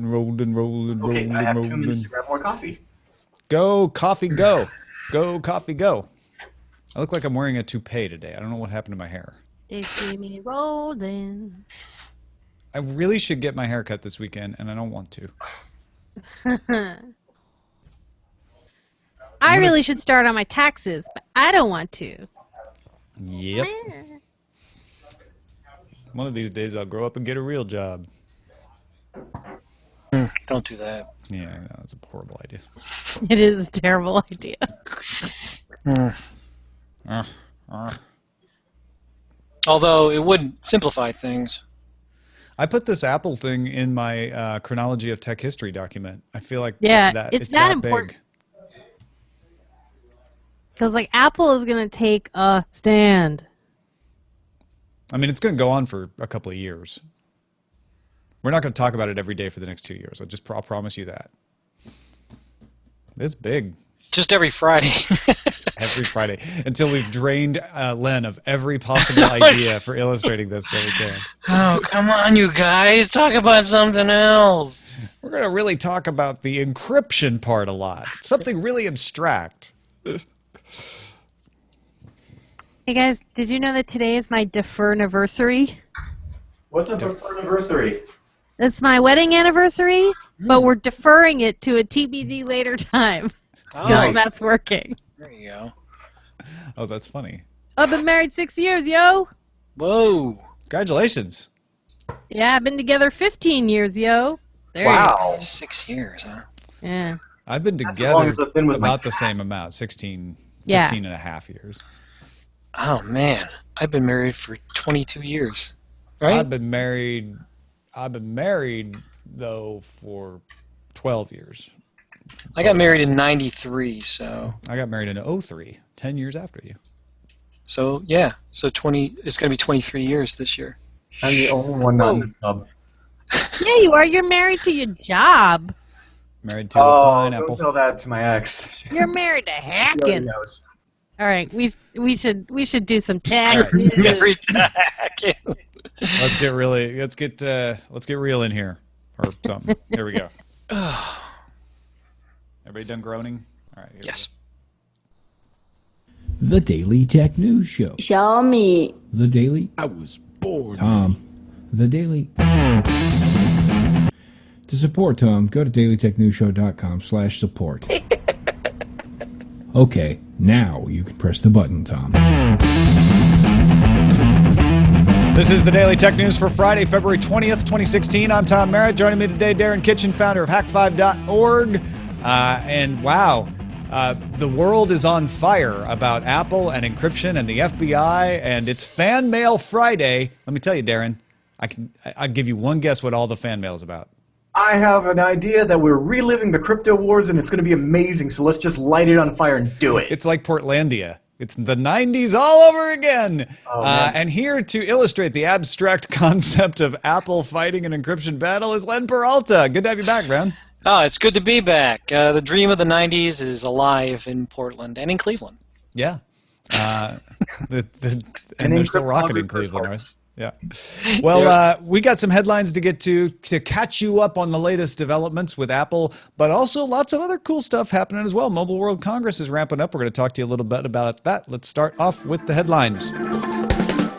Okay, I have 2 minutes to grab more coffee. Go, coffee, go. Go, coffee, go. I look like I'm wearing a toupee today. I don't know what happened to my hair. They see me rolling. I really should get my hair cut this weekend, and I don't want to. I really should start on my taxes, but I don't want to. Yep. One of these days I'll grow up and get a real job. Don't do that. Yeah, I know, that's a horrible idea. It is a terrible idea. Although it would simplify things. I put this Apple thing in my chronology of tech history document. I feel like it's that important. Because like Apple is going to take a stand. I mean, it's going to go on for a couple of years. We're not going to talk about it every day for the next 2 years. I'll promise you that. It's big. Just every Friday. Every Friday. Until we've drained Len of every possible idea for illustrating this that we can. Oh, come on, you guys. Talk about something else. We're going to really talk about the encryption part a lot. Something really abstract. Hey guys, did you know that today is my defer anniversary? What's a defer anniversary? It's my wedding anniversary, but we're deferring it to a TBD later time. Oh, that's working. there you go. Oh, that's funny. I've been married 6 years, yo. Whoa. Congratulations. Yeah, I've been together 15 years, yo. There Wow. 6 years, huh? you go. Yeah. I've been That's as long together as I've been with about my the same amount, 16, Yeah. 15 and a half years. Oh, man. I've been married for 22 years. Right? I've been married, though, for 12 years. I got married in 93, so... I got married in 03, 10 years after you. So, yeah. So it's going to be 23 years this year. I'm the only one not in this club. Yeah, you are. You're married to your job. Married to a pineapple. Don't tell that to my ex. You're married to She already hacking. knows. All right, we should do some tech news. Married back. Let's get real in here, or something. Here we go. Everybody done groaning? All right. Yes. The Daily Tech News Show. Xiaomi. The Daily. I was bored. Tom. The Daily. To support Tom, go to dailytechnewsshow.com/support. Okay, now you can press the button, Tom. This is the Daily Tech News for Friday, February 20th, 2016. I'm Tom Merritt. Joining me today, Darren Kitchen, founder of hack5.org. And wow, the world is on fire about Apple and encryption and the FBI, and it's Fanmail Friday. Let me tell you, Darren, I'll give you one guess what all the fan mail is about. I have an idea that we're reliving the crypto wars, and it's going to be amazing, so let's just light it on fire and do it. It's like Portlandia. It's the 90s all over again. Oh, man. And here to illustrate the abstract concept of Apple fighting an encryption battle is Len Peralta. Good to have you back, man. Oh, it's good to be back. The dream of the 90s is alive in Portland and in Cleveland. Yeah. And they're still rocking in Cleveland, right? Yeah. Well, we got some headlines to get to catch you up on the latest developments with Apple, but also lots of other cool stuff happening as well. Mobile World Congress is ramping up. We're going to talk to you a little bit about that. Let's start off with the headlines.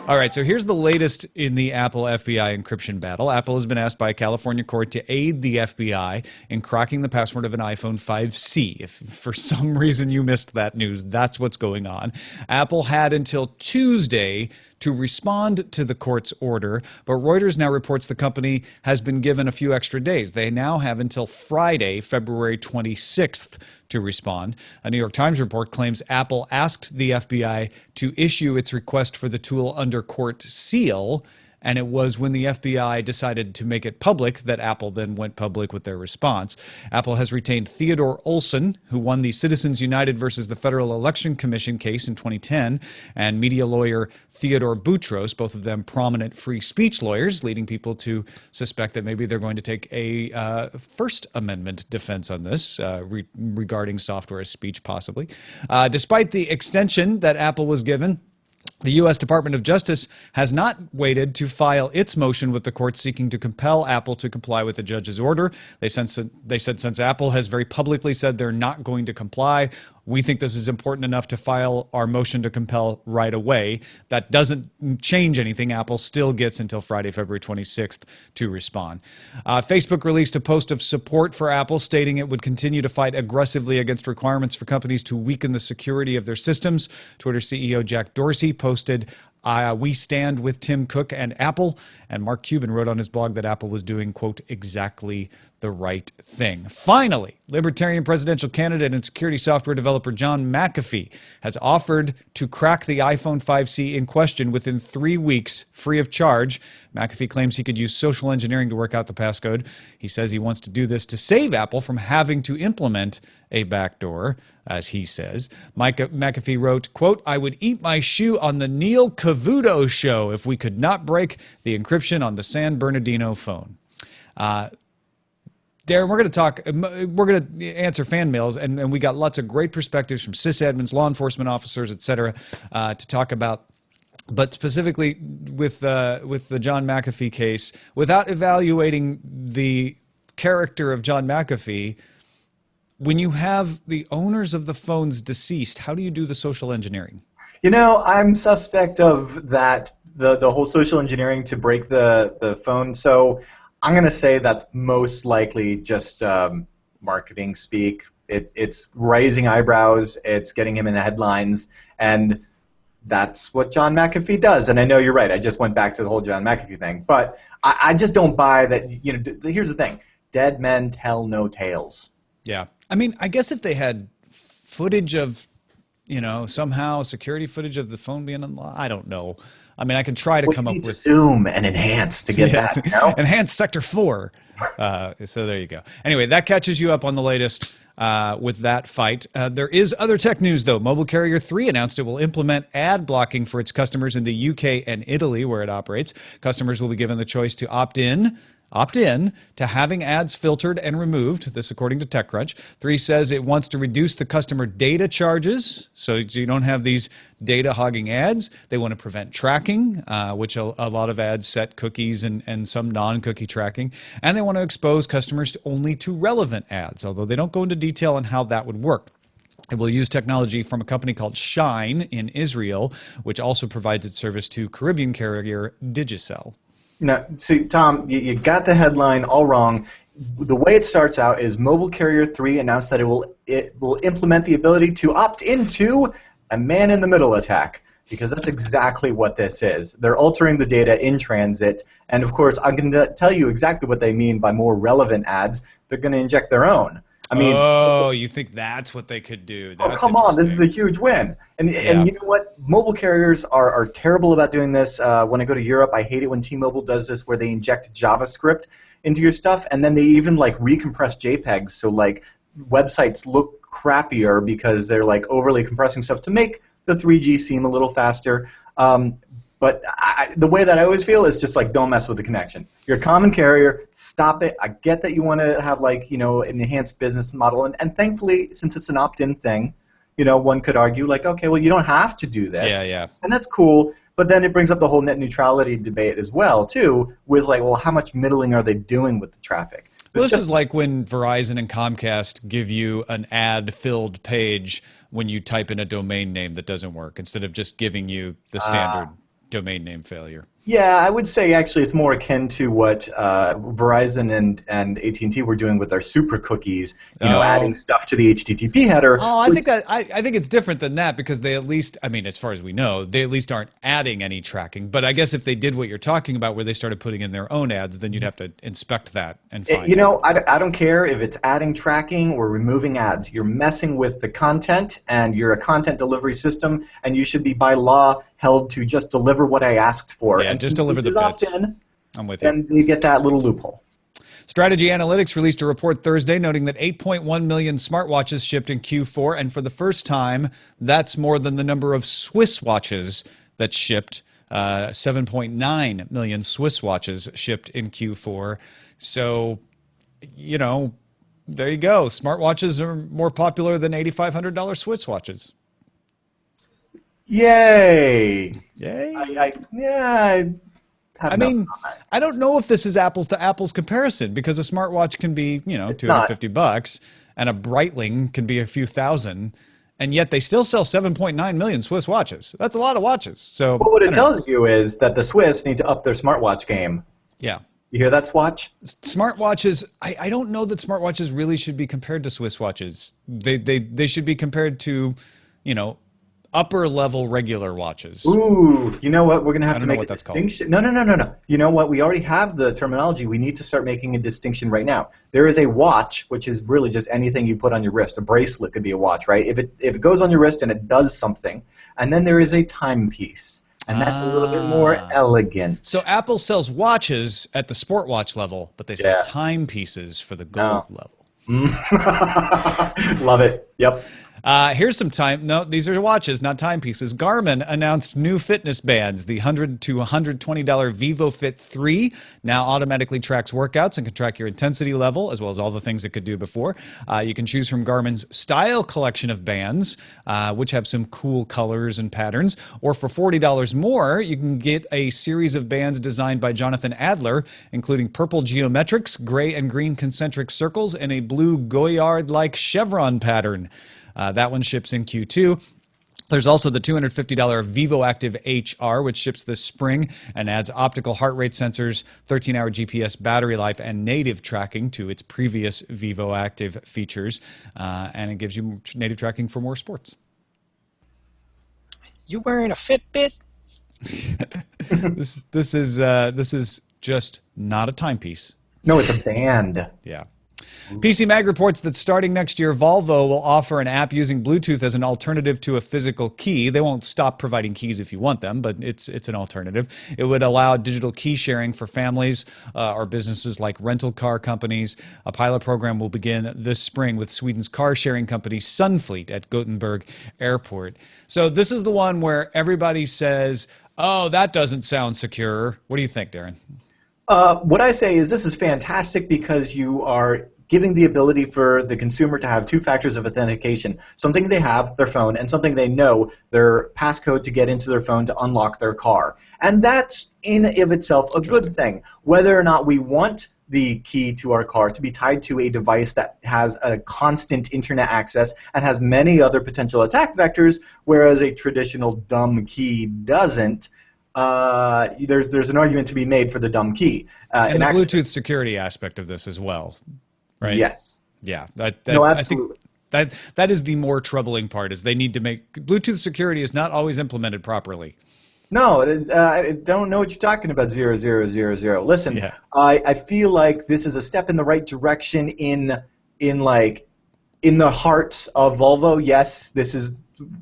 All right, so here's the latest in the Apple FBI encryption battle. Apple has been asked by a California court to aid the FBI in cracking the password of an iPhone 5C. If for some reason you missed that news, that's what's going on. Apple had until Tuesday to respond to the court's order, but Reuters now reports the company has been given a few extra days. They now have until Friday, February 26th, to respond. A New York Times report claims Apple asked the FBI to issue its request for the tool under court seal, and it was when the FBI decided to make it public that Apple then went public with their response. Apple has retained Theodore Olson, who won the Citizens United versus the Federal Election Commission case in 2010, and media lawyer Theodore Boutros, both of them prominent free speech lawyers, leading people to suspect that maybe they're going to take a First Amendment defense on this regarding software as speech, possibly. Despite the extension that Apple was given, The U.S. Department of Justice has not waited to file its motion with the court seeking to compel Apple to comply with the judge's order. They said since Apple has very publicly said they're not going to comply, we think this is important enough to file our motion to compel right away. That doesn't change anything. Apple still gets until Friday, February 26th to respond. Facebook released a post of support for Apple, stating it would continue to fight aggressively against requirements for companies to weaken the security of their systems. Twitter CEO Jack Dorsey posted, "We stand with Tim Cook and Apple." And Mark Cuban wrote on his blog that Apple was doing, quote, exactly the right thing. Finally, Libertarian presidential candidate and security software developer John McAfee has offered to crack the iPhone 5C in question within 3 weeks, free of charge. McAfee claims he could use social engineering to work out the passcode. He says he wants to do this to save Apple from having to implement a backdoor, as he says. McAfee wrote, quote, "I would eat my shoe on the Neil Cavuto show if we could not break the encryption on the San Bernardino phone." Darren, we're going to answer fan mails, and we got lots of great perspectives from SysAdmins, law enforcement officers, et cetera, to talk about. But specifically with the John McAfee case, without evaluating the character of John McAfee, when you have the owners of the phones deceased, how do you do the social engineering? You know, I'm suspect of that, the whole social engineering to break the phone. So I'm going to say that's most likely just marketing speak. It's raising eyebrows. It's getting him in the headlines. And that's what John McAfee does. And I know you're right. I just went back to the whole John McAfee thing. But I just don't buy that. You know, here's the thing. Dead men tell no tales. Yeah. I mean, I guess if they had footage of, you know, somehow security footage of the phone being unlocked, I don't know. I mean, I could try to come up with zoom and enhance to get that. You know? Enhance Sector 4. So there you go. Anyway, that catches you up on the latest with that fight. There is other tech news, though. Mobile Carrier 3 announced it will implement ad blocking for its customers in the UK and Italy, where it operates. Customers will be given the choice to opt in to having ads filtered and removed, this according to TechCrunch. 3 says it wants to reduce the customer data charges, so you don't have these data hogging ads. They want to prevent tracking, which a lot of ads set cookies and some non-cookie tracking. And they want to expose customers only to relevant ads, although they don't go into detail on how that would work. It will use technology from a company called Shine in Israel, which also provides its service to Caribbean carrier Digicel. Now, see, Tom, you got the headline all wrong. The way it starts out is Mobile Carrier 3 announced that it will implement the ability to opt into a man-in-the-middle attack, because that's exactly what this is. They're altering the data in transit, and of course, I'm going to tell you exactly what they mean by more relevant ads. They're going to inject their own. I mean, you think that's what they could do? That's come on, this is a huge win. And you know what? Mobile carriers are terrible about doing this. When I go to Europe, I hate it when T-Mobile does this, where they inject JavaScript into your stuff, and then they even like recompress JPEGs, so like websites look crappier because they're like overly compressing stuff to make the 3G seem a little faster. But the way that I always feel is just like, don't mess with the connection. You're a common carrier, stop it. I get that you want to have like, you know, an enhanced business model, and thankfully, since it's an opt-in thing, you know, one could argue like, okay, well, you don't have to do this. Yeah. And that's cool. But then it brings up the whole net neutrality debate as well, too, with like, well, how much middling are they doing with the traffic? Well, this is like when Verizon and Comcast give you an ad-filled page when you type in a domain name that doesn't work, instead of just giving you the standard domain name failure. Yeah, I would say actually it's more akin to what Verizon and AT&T were doing with their super cookies, you know, adding stuff to the HTTP header. Oh, I think it's different than that, because they at least, I mean, as far as we know, they at least aren't adding any tracking. But I guess if they did what you're talking about, where they started putting in their own ads, then you'd have to inspect that and find You know, I don't care if it's adding tracking or removing ads. You're messing with the content, and you're a content delivery system, and you should be by law held to just deliver what I asked for. Yeah, and just deliver the bits. I'm with you. And you get that little loophole. Strategy Analytics released a report Thursday noting that 8.1 million smartwatches shipped in Q4, and for the first time, that's more than the number of Swiss watches that shipped. 7.9 million Swiss watches shipped in Q4. So, you know, there you go. Smartwatches are more popular than $8,500 Swiss watches. Yay! Yay! I mean, I don't know if this is apples to apples comparison because a smartwatch can be, $250 and a Breitling can be a few thousand, and yet they still sell 7.9 million Swiss watches. That's a lot of watches. So what it tells you is that the Swiss need to up their smartwatch game. Yeah. You hear that, Swatch? Smartwatches, I don't know that smartwatches really should be compared to Swiss watches. They should be compared to, upper level regular watches. Ooh, you know what? We're going to have to make a distinction. No. You know what? We already have the terminology. We need to start making a distinction right now. There is a watch, which is really just anything you put on your wrist. A bracelet could be a watch, right? If it goes on your wrist and it does something, and then there is a timepiece, and that's a little bit more elegant. So Apple sells watches at the sport watch level, but they sell timepieces for the gold level. Love it. Yep. Here's some time. No, these are watches, not timepieces. Garmin announced new fitness bands. The $100 to $120 VivoFit 3 now automatically tracks workouts and can track your intensity level, as well as all the things it could do before. You can choose from Garmin's style collection of bands, which have some cool colors and patterns. Or for $40 more, you can get a series of bands designed by Jonathan Adler, including purple geometrics, gray and green concentric circles, and a blue Goyard-like chevron pattern. That one ships in Q2. There's also the $250 Vivo Active HR, which ships this spring and adds optical heart rate sensors, 13-hour GPS battery life, and native tracking to its previous Vivo Active features. And it gives you native tracking for more sports. You wearing a Fitbit? This is just not a timepiece. No, it's a band. Yeah. PC Mag reports that starting next year, Volvo will offer an app using Bluetooth as an alternative to a physical key. They won't stop providing keys if you want them, but it's an alternative. It would allow digital key sharing for families or businesses like rental car companies. A pilot program will begin this spring with Sweden's car sharing company Sunfleet at Gothenburg Airport. So this is the one where everybody says, oh, that doesn't sound secure. What do you think, Darren? What I say is this is fantastic because you are giving the ability for the consumer to have two factors of authentication, something they have, their phone, and something they know, their passcode to get into their phone to unlock their car. And that's in of itself a good thing. Whether or not we want the key to our car to be tied to a device that has a constant internet access and has many other potential attack vectors, whereas a traditional dumb key doesn't, there's an argument to be made for the dumb key. And the Bluetooth security aspect of this as well. Right? Yes. Yeah. No, absolutely. I think that is the more troubling part, is they need to make Bluetooth security is not always implemented properly. No, I don't know what you're talking about, 0000. Listen, yeah. I feel like this is a step in the right direction in the hearts of Volvo. Yes, this is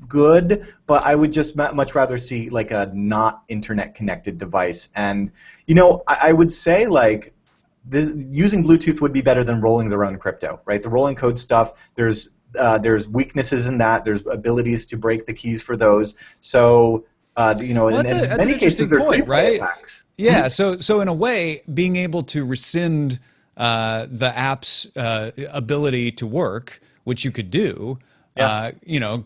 good, but I would just much rather see like a not internet connected device. And I would say like using Bluetooth would be better than rolling their own crypto, right? The rolling code stuff, there's weaknesses in that. There's abilities to break the keys for those. So in many cases there's point, right? attacks. Yeah. So in a way, being able to rescind the app's ability to work, which you could do. Yeah.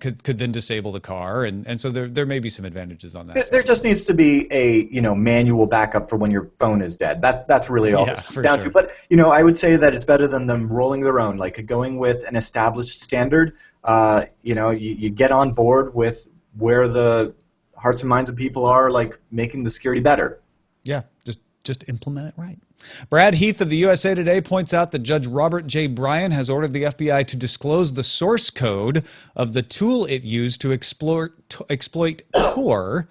Could then disable the car, and so there may be some advantages on that. There just needs to be a manual backup for when your phone is dead. That's really all this comes down to. But I would say that it's better than them rolling their own, like going with an established standard. You get on board with where the hearts and minds of people are, like making the security better. Yeah, just implement it right. Brad Heath of the USA Today points out that Judge Robert J. Bryan has ordered the FBI to disclose the source code of the tool it used to exploit Tor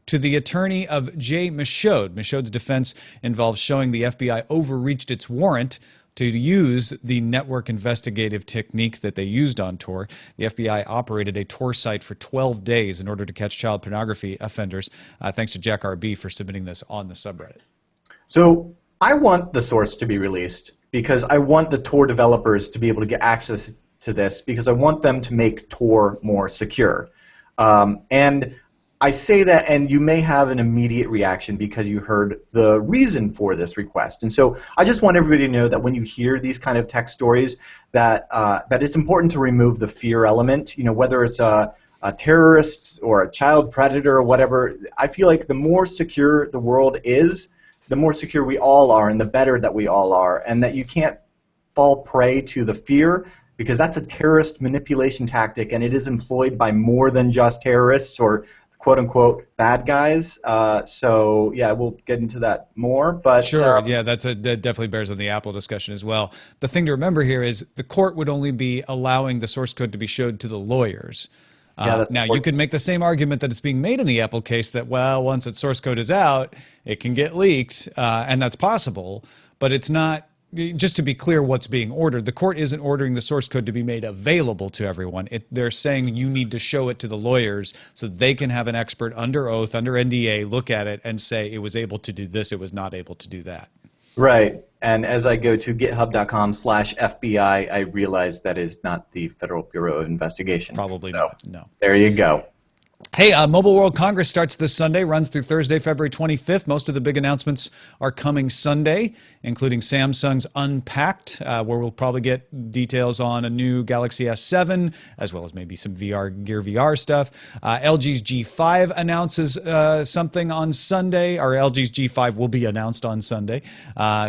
to the attorney of Jay Michaud. Michaud's defense involves showing the FBI overreached its warrant to use the network investigative technique that they used on Tor. The FBI operated a Tor site for 12 days in order to catch child pornography offenders. Thanks to JackRB for submitting this on the subreddit. So I want the source to be released because I want the Tor developers to be able to get access to this because I want them to make Tor more secure. And I say that, and you may have an immediate reaction because you heard the reason for this request. And so I just want everybody to know that when you hear these kind of tech stories, that it's important to remove the fear element. Whether it's a terrorists or a child predator or whatever. I feel like the more secure the world is, the more secure we all are, and the better that we all are, and that you can't fall prey to the fear, because that's a terrorist manipulation tactic, and it is employed by more than just terrorists or quote-unquote bad guys. So yeah, we'll get into that more. But sure, yeah, that definitely bears on the Apple discussion as well. The thing to remember here is the court would only be allowing the source code to be showed to the lawyers. Now, you could make the same argument that it's being made in the Apple case that, well, once its source code is out, it can get leaked, and that's possible, but it's not. Just to be clear what's being ordered, the court isn't ordering the source code to be made available to everyone. They're saying you need to show it to the lawyers so they can have an expert under oath, under NDA, look at it and say it was able to do this, it was not able to do that. Right. And as I go to github.com/FBI, I realize that is not the Federal Bureau of Investigation. Probably not, no. There you go. Hey, Mobile World Congress starts this Sunday, runs through Thursday, February 25th. Most of the big announcements are coming Sunday, including Samsung's Unpacked, where we'll probably get details on a new Galaxy S7, as well as maybe some Gear VR stuff. LG's G5 announces something on Sunday, or LG's G5 will be announced on Sunday.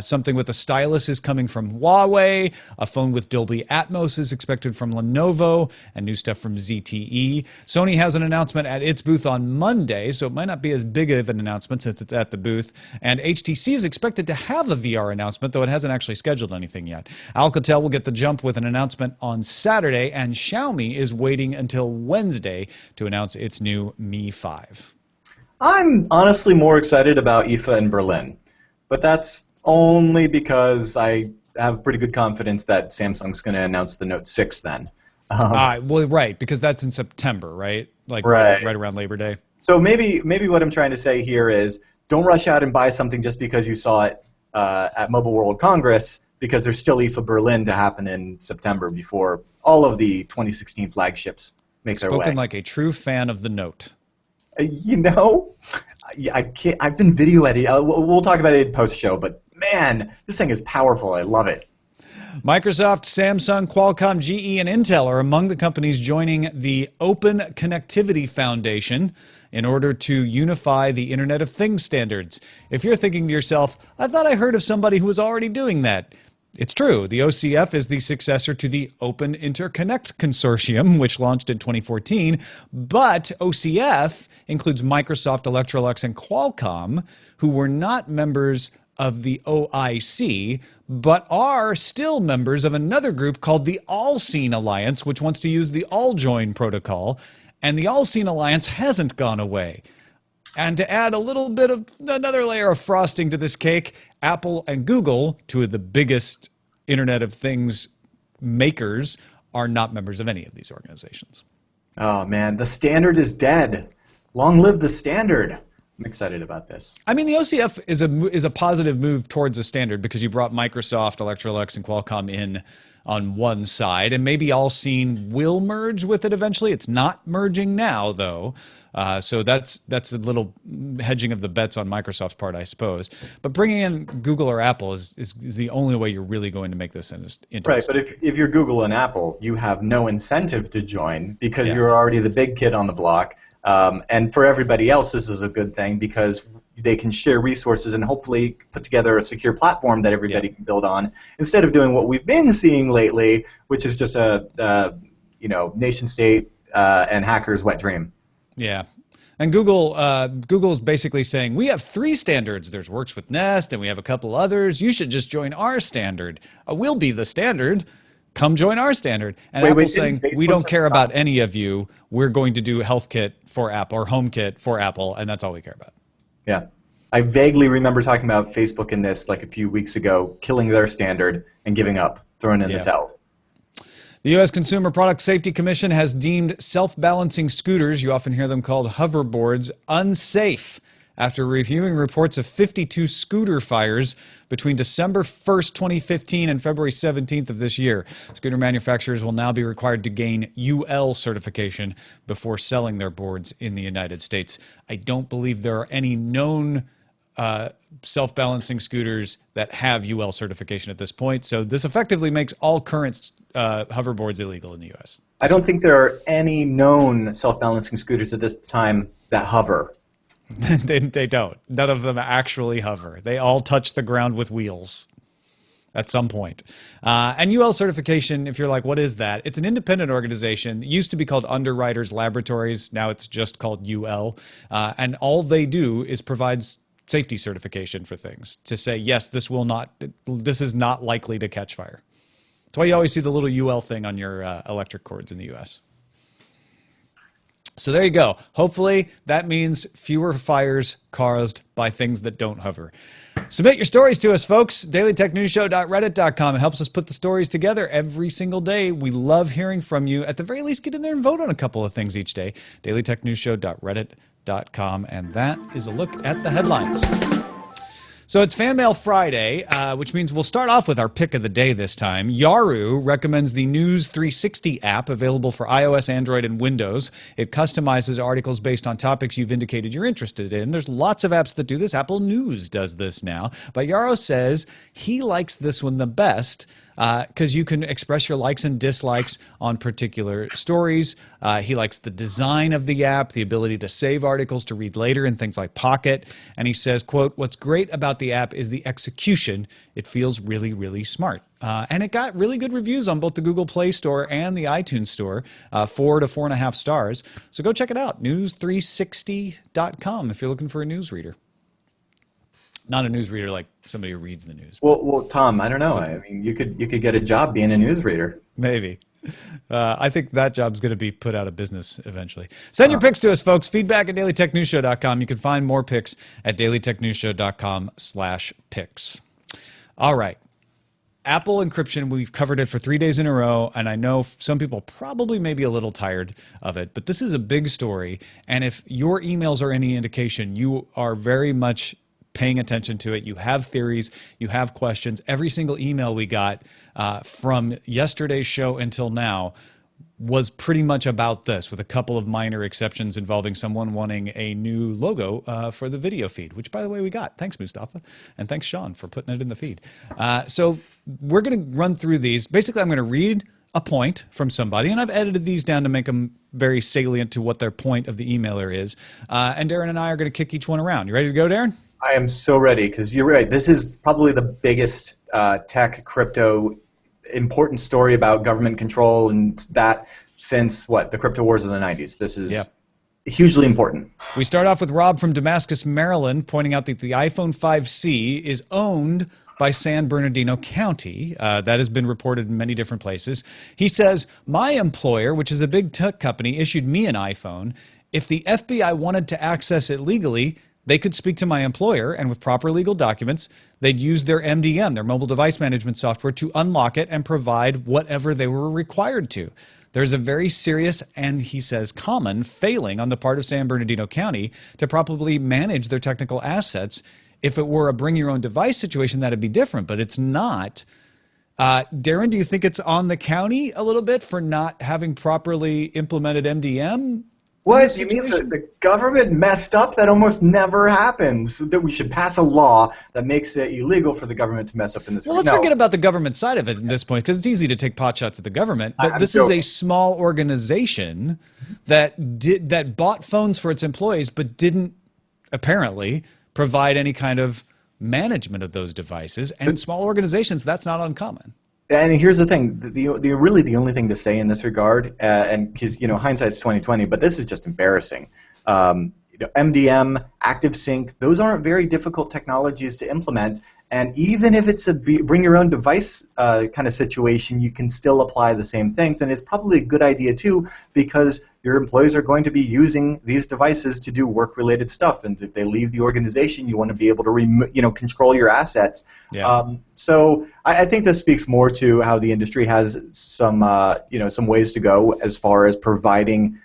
Something with a stylus is coming from Huawei. A phone with Dolby Atmos is expected from Lenovo, and new stuff from ZTE. Sony has an announcement at its booth on Monday, so it might not be as big of an announcement since it's at the booth. And HTC is expected to have a VR announcement, though it hasn't actually scheduled anything yet. Alcatel will get the jump with an announcement on Saturday, and Xiaomi is waiting until Wednesday to announce its new Mi 5. I'm honestly more excited about IFA in Berlin, but that's only because I have pretty good confidence that Samsung's going to announce the Note 6 then. Well, right, because that's in September, right? Like right around Labor Day. So maybe what I'm trying to say here is don't rush out and buy something just because you saw it at Mobile World Congress, because there's still IFA Berlin to happen in September before all of the 2016 flagships make their way. Spoken like a true fan of the Note. You know, I can't. I've been video editing. We'll talk about it in post-show, but man, this thing is powerful. I love it. Microsoft, Samsung, Qualcomm, GE, and Intel are among the companies joining the Open Connectivity Foundation in order to unify the Internet of Things standards. If you're thinking to yourself, I thought I heard of somebody who was already doing that. It's true. The OCF is the successor to the Open Interconnect Consortium, which launched in 2014. But OCF includes Microsoft, Electrolux, and Qualcomm, who were not members of the OIC, but are still members of another group called the All-Seen Alliance, which wants to use the All-Join protocol. And the All-Seen Alliance hasn't gone away. And to add a little bit of another layer of frosting to this cake, Apple and Google, two of the biggest Internet of Things makers, are not members of any of these organizations. Oh, man, the standard is dead. Long live the standard. I'm excited about this. I mean, the OCF is a positive move towards a standard because you brought Microsoft, Electrolux, and Qualcomm in on one side, and maybe All-Seen will merge with it eventually. It's not merging now, though, so that's a little hedging of the bets on Microsoft's part, I suppose. But bringing in Google or Apple is the only way you're really going to make this interesting. Right, but if you're Google and Apple, you have no incentive to join because you're already the big kid on the block. And for everybody else, this is a good thing because they can share resources and hopefully put together a secure platform that everybody can build on, instead of doing what we've been seeing lately, which is just a nation state and hackers' wet dream. Yeah. And Google's basically saying, we have 3 standards. There's Works with Nest, and we have a couple others. You should just join our standard. We'll be the standard. Come join our standard. And Apple's saying, we don't care about any of you. We're going to do HealthKit for Apple or HomeKit for Apple, and that's all we care about. Yeah. I vaguely remember talking about Facebook in this like a few weeks ago, killing their standard and giving up, throwing in the towel. The U.S. Consumer Product Safety Commission has deemed self-balancing scooters, you often hear them called hoverboards, unsafe after reviewing reports of 52 scooter fires between December 1st, 2015 and February 17th of this year. Scooter manufacturers will now be required to gain UL certification before selling their boards in the United States. I don't believe there are any known self-balancing scooters that have UL certification at this point. So this effectively makes all current hoverboards illegal in the U.S. I don't think there are any known self-balancing scooters at this time that hover. They don't. None of them actually hover. They all touch the ground with wheels at some point. And UL certification, if you're like, what is that? It's an independent organization. It used to be called Underwriters Laboratories. Now it's just called UL. And all they do is provide safety certification for things to say, yes, this is not likely to catch fire. That's why you always see the little UL thing on your electric cords in the US. So there you go. Hopefully that means fewer fires caused by things that don't hover. Submit your stories to us, folks. dailytechnewsshow.reddit.com. It helps us put the stories together every single day. We love hearing from you. At the very least, get in there and vote on a couple of things each day. dailytechnewsshow.reddit.com. And that is a look at the headlines. So it's Fanmail Friday, which means we'll start off with our pick of the day this time. Yaru recommends the News 360 app, available for iOS, Android, and Windows. It customizes articles based on topics you've indicated you're interested in. There's lots of apps that do this. Apple News does this now. But Yaru says he likes this one the best because you can express your likes and dislikes on particular stories. He likes the design of the app, the ability to save articles to read later in things like Pocket. And he says, quote, what's great about the app is the execution. It feels really, really smart. And it got really good reviews on both the Google Play Store and the iTunes Store, 4 to 4.5 stars. So go check it out, news360.com if you're looking for a newsreader. Not a newsreader like somebody who reads the news. Well, Tom, I don't know. I mean, you could get a job being a newsreader. Maybe. I think that job's going to be put out of business eventually. Send your picks to us, folks. Feedback at dailytechnewsshow.com. You can find more picks at dailytechnewsshow.com/picks. All right. Apple encryption, we've covered it for 3 days in a row, and I know some people probably may be a little tired of it, but this is a big story, and if your emails are any indication, you are very much paying attention to it. You have theories, you have questions. Every single email we got from yesterday's show until now was pretty much about this, with a couple of minor exceptions involving someone wanting a new logo for the video feed, which, by the way, we got. Thanks, Mustafa. And thanks, Sean, for putting it in the feed. So we're going to run through these. Basically, I'm going to read a point from somebody, and I've edited these down to make them very salient to what their point of the emailer is. And Darren and I are going to kick each one around. You ready to go, Darren? I am so ready, because you're right. This is probably the biggest tech, crypto, important story about government control and that since, the crypto wars of the 90s. This is hugely important. We start off with Rob from Damascus, Maryland, pointing out that the iPhone 5C is owned by San Bernardino County. That has been reported in many different places. He says, my employer, which is a big tech company, issued me an iPhone. If the FBI wanted to access it legally, they could speak to my employer, and with proper legal documents, they'd use their MDM, their mobile device management software, to unlock it and provide whatever they were required to. There's a very serious, and he says common, failing on the part of San Bernardino County to properly manage their technical assets. If it were a bring-your-own-device situation, that'd be different, but it's not. Darren, do you think it's on the county a little bit for not having properly implemented MDM? What? You mean the government messed up? That almost never happens. That we should pass a law that makes it illegal for the government to mess up in this way. Well, let's forget about the government side of it at this point, because it's easy to take pot shots at the government. But this is a small organization that bought phones for its employees, but didn't apparently provide any kind of management of those devices. And in small organizations, that's not uncommon. And here's the thing: really the only thing to say in this regard, and because hindsight's 20/20, but this is just embarrassing. MDM, ActiveSync, those aren't very difficult technologies to implement. And even if it's a bring your own device kind of situation, you can still apply the same things. And it's probably a good idea too, because your employees are going to be using these devices to do work-related stuff. And if they leave the organization, you want to be able to control your assets. Yeah. So I think this speaks more to how the industry has some ways to go as far as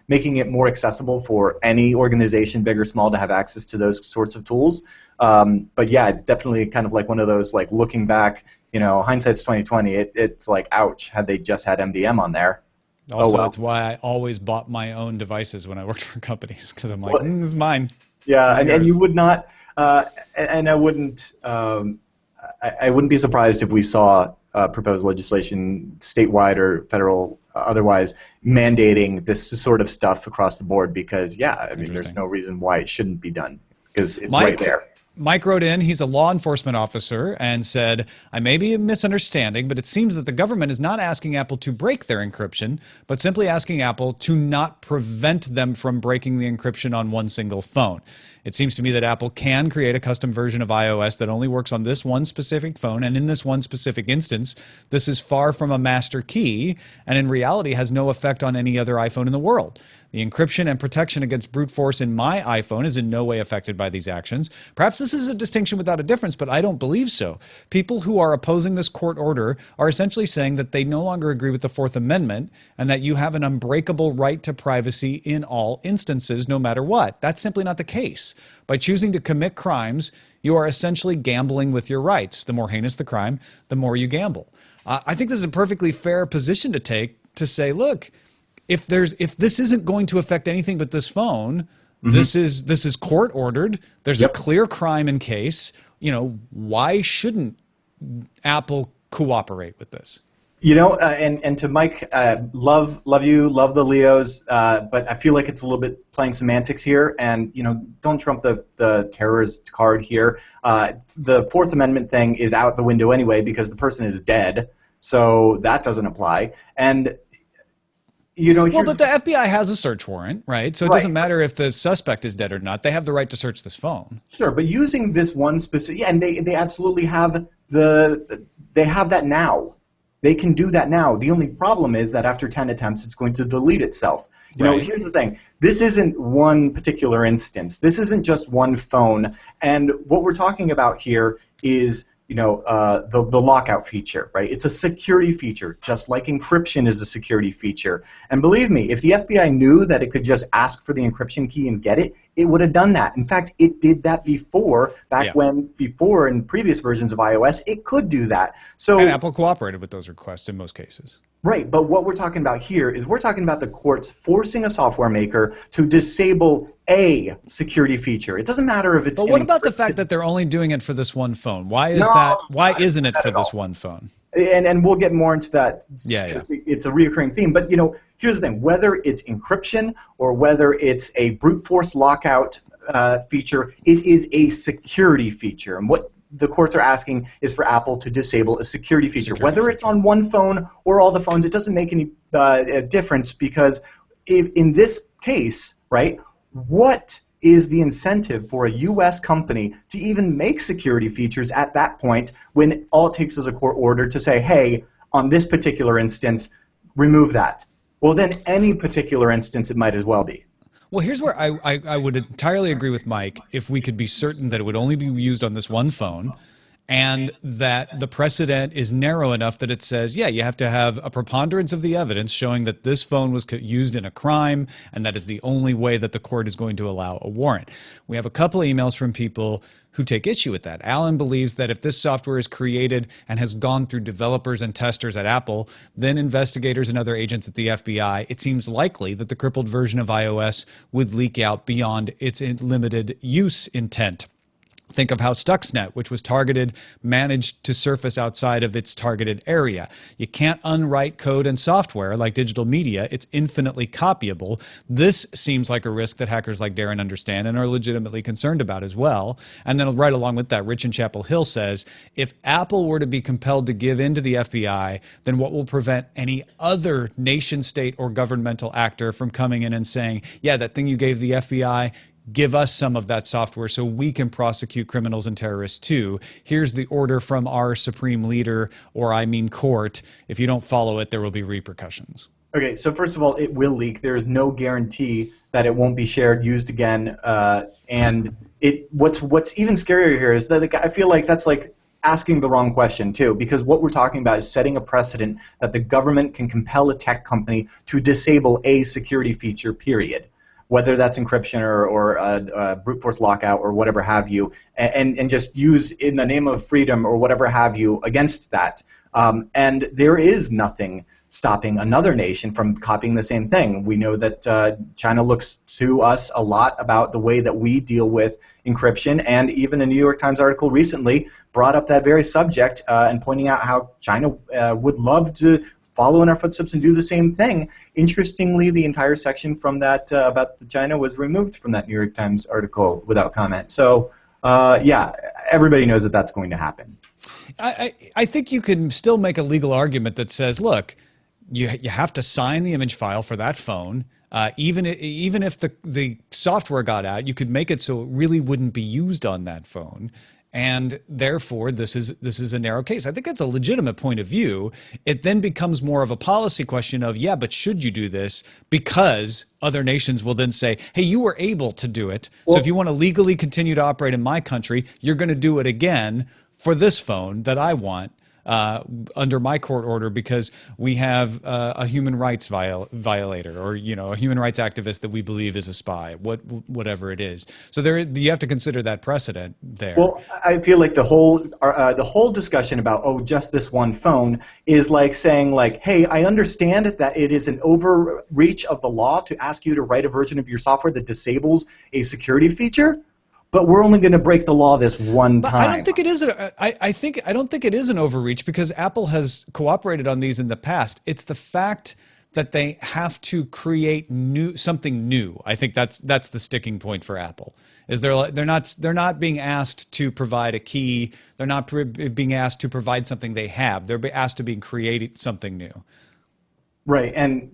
making it more accessible for any organization, big or small, to have access to those sorts of tools. But yeah, it's definitely kind of like one of those, like, looking back, hindsight's 20/20. It's like, ouch, had they just had MDM on there. Also, that's why I always bought my own devices when I worked for companies, because I'm like, this is mine. Yeah, and you would not. And I wouldn't be surprised if we saw proposed legislation, statewide or federal, otherwise, mandating this sort of stuff across the board. Because I mean, there's no reason why it shouldn't be done because it's right there. Mike wrote in, he's a law enforcement officer, and said, I may be misunderstanding, but it seems that the government is not asking Apple to break their encryption, but simply asking Apple to not prevent them from breaking the encryption on one single phone. It seems to me that Apple can create a custom version of iOS that only works on this one specific phone, and in this one specific instance, this is far from a master key, and in reality has no effect on any other iPhone in the world. The encryption and protection against brute force in my iPhone is in no way affected by these actions. Perhaps this is a distinction without a difference, but I don't believe so. People who are opposing this court order are essentially saying that they no longer agree with the Fourth Amendment and that you have an unbreakable right to privacy in all instances, no matter what. That's simply not the case. By choosing to commit crimes, you are essentially gambling with your rights. The more heinous the crime, the more you gamble. I think this is a perfectly fair position to take to say, look, if this isn't going to affect anything but this phone, this is court ordered. There's a clear crime in case. Why shouldn't Apple cooperate with this? And to Mike, love you, love the Leos, but I feel like it's a little bit playing semantics here, and don't trump the terrorist card here. The Fourth Amendment thing is out the window anyway because the person is dead, so that doesn't apply. And but the FBI has a search warrant, right? So it doesn't matter if the suspect is dead or not. They have the right to search this phone. Sure, but using this one specific, and they absolutely have they have that now. They can do that now. The only problem is that after 10 attempts, it's going to delete itself. Here's the thing. This isn't one particular instance. This isn't just one phone. And what we're talking about here is the lockout feature, right? It's a security feature, just like encryption is a security feature. And believe me, if the FBI knew that it could just ask for the encryption key and get it, it would have done that. In fact, it did that before, before in previous versions of iOS, it could do that. And Apple cooperated with those requests in most cases. Right, but what we're talking about here is we're talking about the courts forcing a software maker to disable a security feature. It doesn't matter if it's. But what about the fact that they're only doing it for this one phone? Why is that? Why isn't it for this one phone? And we'll get more into that. Yeah. It's a reoccurring theme. But here's the thing: whether it's encryption or whether it's a brute force lockout feature, it is a security feature. And what the courts are asking is for Apple to disable a security feature. Whether it's on one phone or all the phones, it doesn't make any difference because if in this case, right, what is the incentive for a U.S. company to even make security features at that point when all it takes is a court order to say, hey, on this particular instance, remove that? Well, then any particular instance it might as well be. Well, here's where I would entirely agree with Mike if we could be certain that it would only be used on this one phone and that the precedent is narrow enough that it says, yeah, you have to have a preponderance of the evidence showing that this phone was used in a crime and that is the only way that the court is going to allow a warrant. We have a couple of emails from people who take issue with that. Alan believes that if this software is created and has gone through developers and testers at Apple, then investigators and other agents at the FBI, it seems likely that the crippled version of iOS would leak out beyond its limited use intent. Think of how Stuxnet, which was targeted, managed to surface outside of its targeted area. You can't unwrite code and software like digital media. It's infinitely copyable. This seems like a risk that hackers like Darren understand and are legitimately concerned about as well. And then right along with that, Rich in Chapel Hill says, if Apple were to be compelled to give in to the FBI, then what will prevent any other nation state or governmental actor from coming in and saying, yeah, that thing you gave the FBI, give us some of that software so we can prosecute criminals and terrorists too. Here's the order from our supreme leader, or I mean court. If you don't follow it, there will be repercussions. Okay, so first of all, it will leak. There is no guarantee that it won't be shared, used again. And what's even scarier here is that I feel like that's like asking the wrong question too, because what we're talking about is setting a precedent that the government can compel a tech company to disable a security feature, period. Whether that's encryption or brute force lockout or whatever have you, and just use in the name of freedom or whatever have you against that. And there is nothing stopping another nation from copying the same thing. We know that China looks to us a lot about the way that we deal with encryption, and even a New York Times article recently brought up that very subject and pointing out how China would love to follow in our footsteps and do the same thing. Interestingly, the entire section from that about China was removed from that New York Times article without comment. So, yeah, everybody knows that that's going to happen. I think you can still make a legal argument that says, look, you have to sign the image file for that phone. Even if the software got out, you could make it so it really wouldn't be used on that phone. And therefore, this is a narrow case. I think that's a legitimate point of view. It then becomes more of a policy question of, yeah, but should you do this? Because other nations will then say, hey, you were able to do it. So if you want to legally continue to operate in my country, you're going to do it again for this phone that I want under my court order because we have a human rights violator or a human rights activist that we believe is a spy, whatever it is. So you have to consider that precedent there. Well, I feel like the whole discussion about just this one phone is like saying like, hey, I understand that it is an overreach of the law to ask you to write a version of your software that disables a security feature. But we're only going to break the law this one time. I don't think it is. I don't think it is an overreach because Apple has cooperated on these in the past. It's the fact that they have to create something new. I think that's the sticking point for Apple. Is they're not being asked to provide a key. They're not being asked to provide something they have. They're asked to be creating something new. Right, and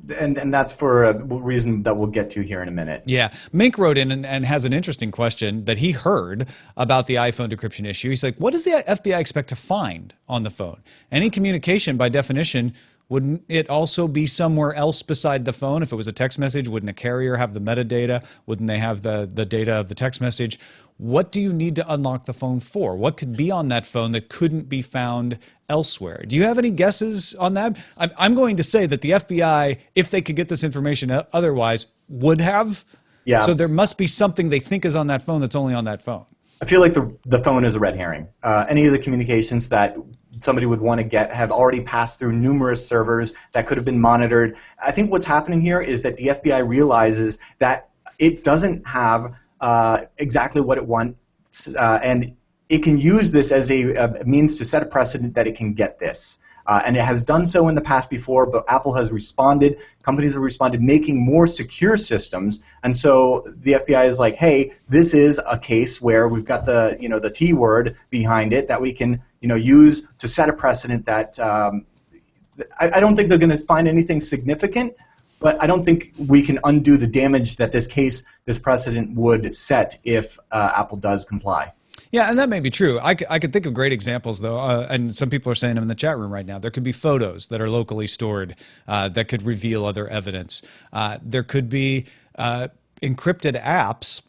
that's for a reason that we'll get to here in a minute. Yeah, Mink wrote in and has an interesting question that he heard about the iPhone decryption issue. He's like, what does the FBI expect to find on the phone? Any communication, by definition, wouldn't it also be somewhere else beside the phone? If it was a text message, wouldn't a carrier have the metadata? Wouldn't they have the data of the text message? What do you need to unlock the phone for? What could be on that phone that couldn't be found elsewhere? Do you have any guesses on that? I'm going to say that the FBI, if they could get this information otherwise, would have. Yeah. So there must be something they think is on that phone that's only on that phone. I feel like the phone is a red herring. Any of the communications that somebody would want to get have already passed through numerous servers that could have been monitored. I think what's happening here is that the FBI realizes that it doesn't have exactly what it wants, and it can use this as a means to set a precedent that it can get this. And it has done so in the past before, but Apple has responded, companies have responded, making more secure systems. And so the FBI is like, hey, this is a case where we've got the T word behind it that we can use to set a precedent that I don't think they're going to find anything significant, but I don't think we can undo the damage that this precedent would set if Apple does comply. Yeah, and that may be true. I could think of great examples, though, and some people are saying them in the chat room right now. There could be photos that are locally stored that could reveal other evidence. There could be encrypted apps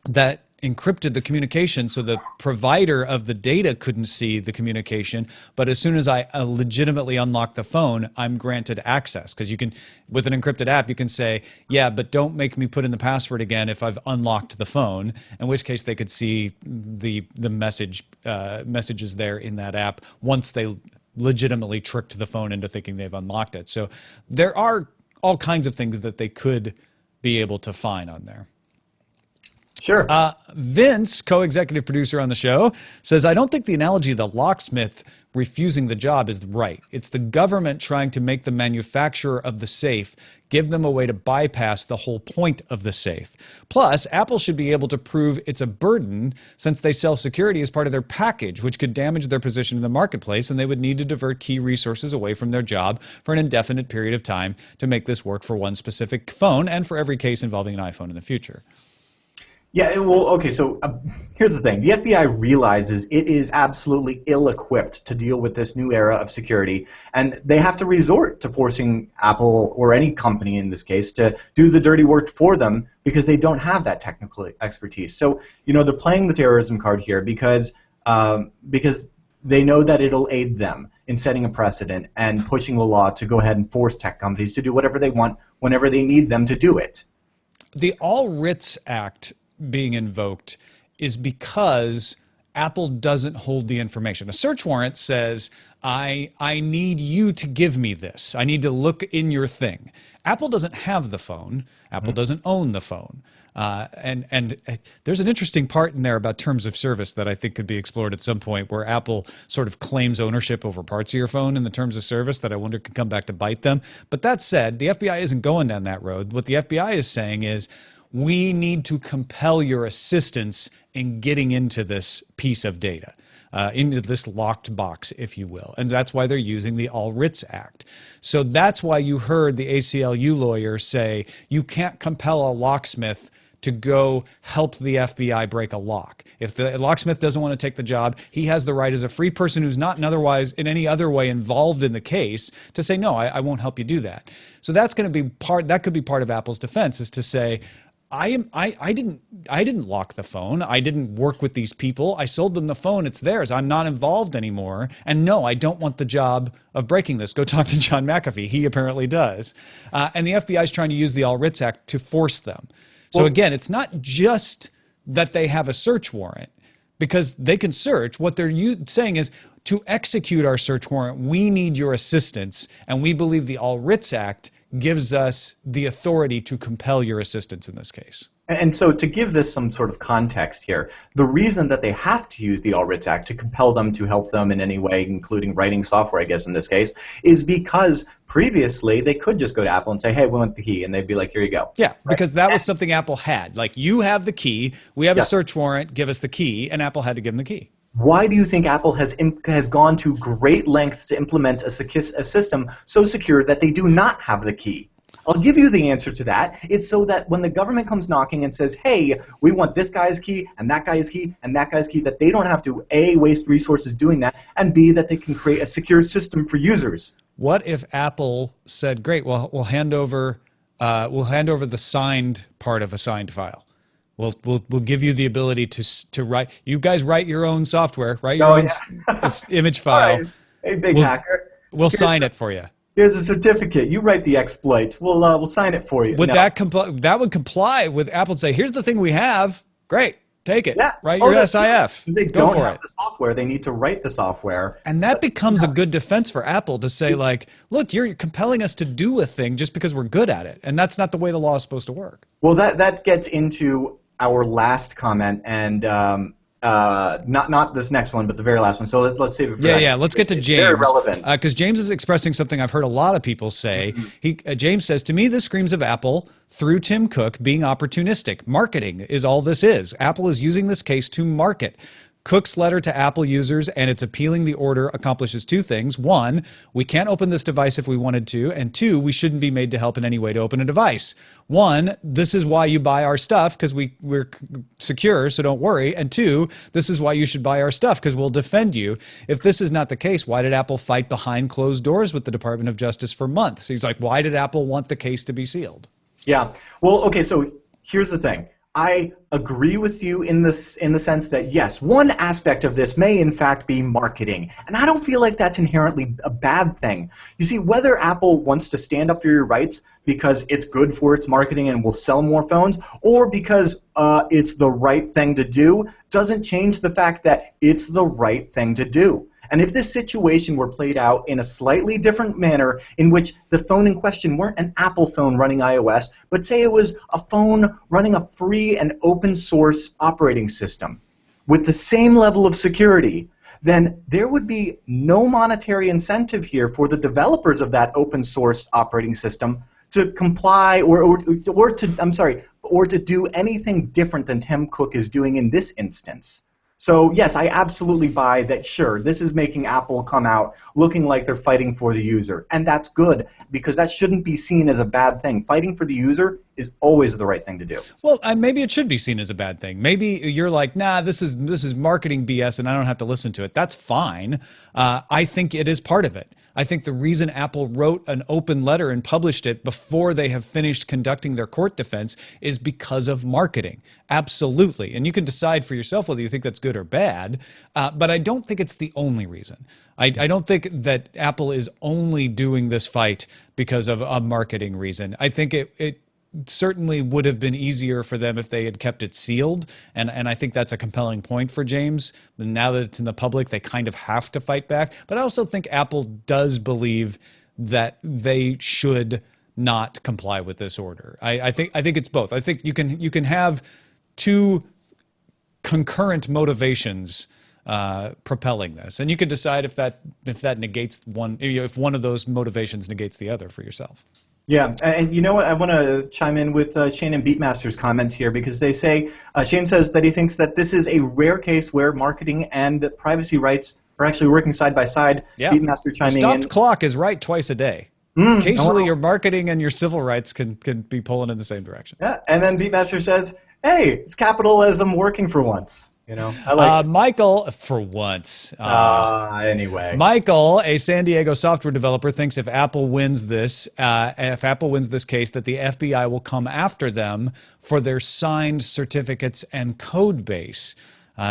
that encrypted the communication so the provider of the data couldn't see the communication, but as soon as I legitimately unlock the phone, I'm granted access. Because you can, with an encrypted app, you can say, yeah, but don't make me put in the password again if I've unlocked the phone, in which case they could see the messages there in that app once they legitimately tricked the phone into thinking they've unlocked it. So there are all kinds of things that they could be able to find on there. Sure. Vince, co-executive producer on the show, says, I don't think the analogy of the locksmith refusing the job is right. It's the government trying to make the manufacturer of the safe give them a way to bypass the whole point of the safe. Plus, Apple should be able to prove it's a burden since they sell security as part of their package, which could damage their position in the marketplace, and they would need to divert key resources away from their job for an indefinite period of time to make this work for one specific phone and for every case involving an iPhone in the future. Yeah, well, okay, so here's the thing. The FBI realizes it is absolutely ill-equipped to deal with this new era of security, and they have to resort to forcing Apple, or any company in this case, to do the dirty work for them because they don't have that technical expertise. So, they're playing the terrorism card here because they know that it'll aid them in setting a precedent and pushing the law to go ahead and force tech companies to do whatever they want whenever they need them to do it. The All Writs Act being invoked is because Apple doesn't hold the information. A search warrant says, I need you to give me this. I need to look in your thing. Apple doesn't have the phone. Apple doesn't own the phone. And there's an interesting part in there about terms of service that I think could be explored at some point, where Apple sort of claims ownership over parts of your phone in the terms of service that I wonder could come back to bite them. But that said, the FBI isn't going down that road. What the FBI is saying is, we need to compel your assistance in getting into this piece of data. Into this locked box, if you will. And that's why they're using the All Writs Act. So that's why you heard the ACLU lawyer say you can't compel a locksmith to go help the FBI break a lock. If the locksmith doesn't want to take the job, he has the right as a free person who's not in any other way involved in the case to say, no, I won't help you do that. So that's going to be that could be part of Apple's defense, is to say, I didn't lock the phone. I didn't work with these people. I sold them the phone. It's theirs. I'm not involved anymore. And no, I don't want the job of breaking this. Go talk to John McAfee. He apparently does. And the FBI is trying to use the All Writs Act to force them. So again, it's not just that they have a search warrant, because they can search. What they're saying is, to execute our search warrant, we need your assistance. And we believe the All Writs Act gives us the authority to compel your assistance in this case. And so to give this some sort of context here, the reason that they have to use the All Writs Act to compel them to help them in any way, including writing software, I guess in this case, is because previously they could just go to Apple and say, hey, we want the key, and they'd be like, here you go. Yeah, right? because that was something Apple had. Like, you have the key, we have a search warrant, give us the key, and Apple had to give them the key. Why do you think Apple has gone to great lengths to implement a system so secure that they do not have the key? I'll give you the answer to that. It's so that when the government comes knocking and says, hey, we want this guy's key and that guy's key and that guy's key, that they don't have to, A, waste resources doing that, and B, that they can create a secure system for users. What if Apple said, great, well, we'll hand over the signed part of a signed file. We'll give you the ability to write. You guys write your own software, write your own image file. Right. Hey, big hacker. We'll sign it for you. Here's a certificate. You write the exploit. We'll sign it for you. Would that would comply with Apple and say, here's the thing we have. Great, take it. Yeah. Write your SIF. They don't have the software. They need to write the software. And that becomes a good defense for Apple to say, like, look, you're compelling us to do a thing just because we're good at it, and that's not the way the law is supposed to work. Well, that gets into our last comment, and not this next one, but the very last one. So let's save it for that. Yeah. Let's get to James. Very relevant. Because James is expressing something I've heard a lot of people say. James says, to me, this screams of Apple, through Tim Cook, being opportunistic. Marketing is all this is. Apple is using this case to market. Cook's letter to Apple users and its appealing the order accomplishes two things. One, we can't open this device if we wanted to. And two, we shouldn't be made to help in any way to open a device. One, this is why you buy our stuff, because we're secure, so don't worry. And two, this is why you should buy our stuff, because we'll defend you. If this is not the case, why did Apple fight behind closed doors with the Department of Justice for months? He's like, why did Apple want the case to be sealed? Yeah. Well, okay, so here's the thing. I agree with you in the sense that, yes, one aspect of this may in fact be marketing, and I don't feel like that's inherently a bad thing. You see, whether Apple wants to stand up for your rights because it's good for its marketing and will sell more phones, or because it's the right thing to do, doesn't change the fact that it's the right thing to do. And if this situation were played out in a slightly different manner, in which the phone in question weren't an Apple phone running iOS, but say it was a phone running a free and open source operating system with the same level of security, then there would be no monetary incentive here for the developers of that open source operating system to comply or to do anything different than Tim Cook is doing in this instance. So yes, I absolutely buy that, sure, this is making Apple come out looking like they're fighting for the user. And that's good, because that shouldn't be seen as a bad thing. Fighting for the user is always the right thing to do. Well, maybe it should be seen as a bad thing. Maybe you're like, nah, this is marketing BS and I don't have to listen to it. That's fine. I think it is part of it. I think the reason Apple wrote an open letter and published it before they have finished conducting their court defense is because of marketing. Absolutely. And you can decide for yourself whether you think that's good or bad, but I don't think it's the only reason. I don't think that Apple is only doing this fight because of a marketing reason. I think certainly would have been easier for them if they had kept it sealed. And I think that's a compelling point for James. And now that it's in the public, they kind of have to fight back. But I also think Apple does believe that they should not comply with this order. I think it's both. I think you can have two concurrent motivations propelling this, and you can decide if that negates one, if one of those motivations negates the other for yourself. Yeah, and you know what? I want to chime in with Shane and Beatmaster's comments here, because they say, Shane says that he thinks that this is a rare case where marketing and privacy rights are actually working side by side. Yeah. Beatmaster chiming in. Stopped clock is right twice a day. Occasionally your marketing and your civil rights can be pulling in the same direction. Yeah, and then Beatmaster says, hey, it's capitalism working for once. You know, I like Michael, for once. Anyway. Michael, a San Diego software developer, thinks if Apple wins this case, that the FBI will come after them for their signed certificates and code base.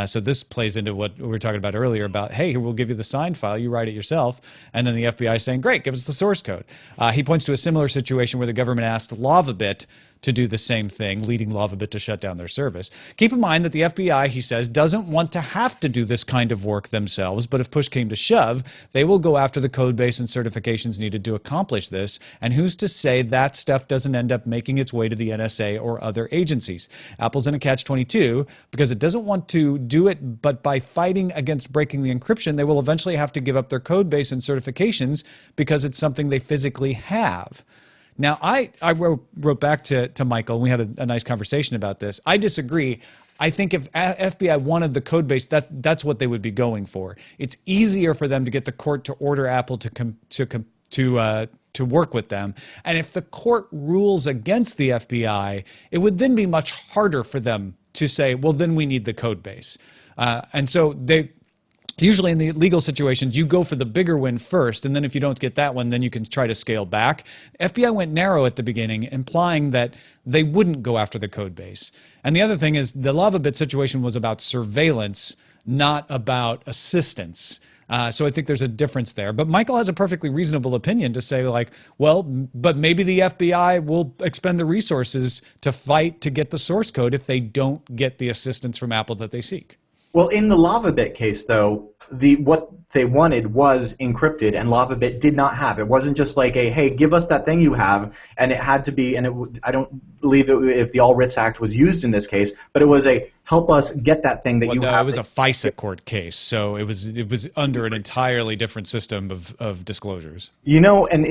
So this plays into what we were talking about earlier about, hey, we'll give you the signed file, you write it yourself, and then the FBI saying, great, give us the source code. He points to a similar situation where the government asked LavaBit to do the same thing, leading LavaBit to shut down their service. Keep in mind that the FBI, he says, doesn't want to have to do this kind of work themselves, but if push came to shove, they will go after the code base and certifications needed to accomplish this, and who's to say that stuff doesn't end up making its way to the NSA or other agencies? Apple's in a catch-22 because it doesn't want to do it, but by fighting against breaking the encryption, they will eventually have to give up their code base and certifications because it's something they physically have. Now, I wrote back to Michael, and we had a nice conversation about this. I disagree. I think if FBI wanted the code base, that's what they would be going for. It's easier for them to get the court to order Apple to work with them. And if the court rules against the FBI, it would then be much harder for them to say, well, then we need the code base. And so usually in the legal situations, you go for the bigger win first, and then if you don't get that one, then you can try to scale back. FBI went narrow at the beginning, implying that they wouldn't go after the code base. And the other thing is the LavaBit situation was about surveillance, not about assistance. So I think there's a difference there. But Michael has a perfectly reasonable opinion to say, like, well, but maybe the FBI will expend the resources to fight to get the source code if they don't get the assistance from Apple that they seek. Well, in the LavaBit case, though, what they wanted was encrypted, and LavaBit did not have. It wasn't just like a, hey, give us that thing you have, and it had to be, and I don't believe if the All Writs Act was used in this case, but it was a help us get that thing that you have. No, it was a FISA court case, so it was under an entirely different system of disclosures. You know, and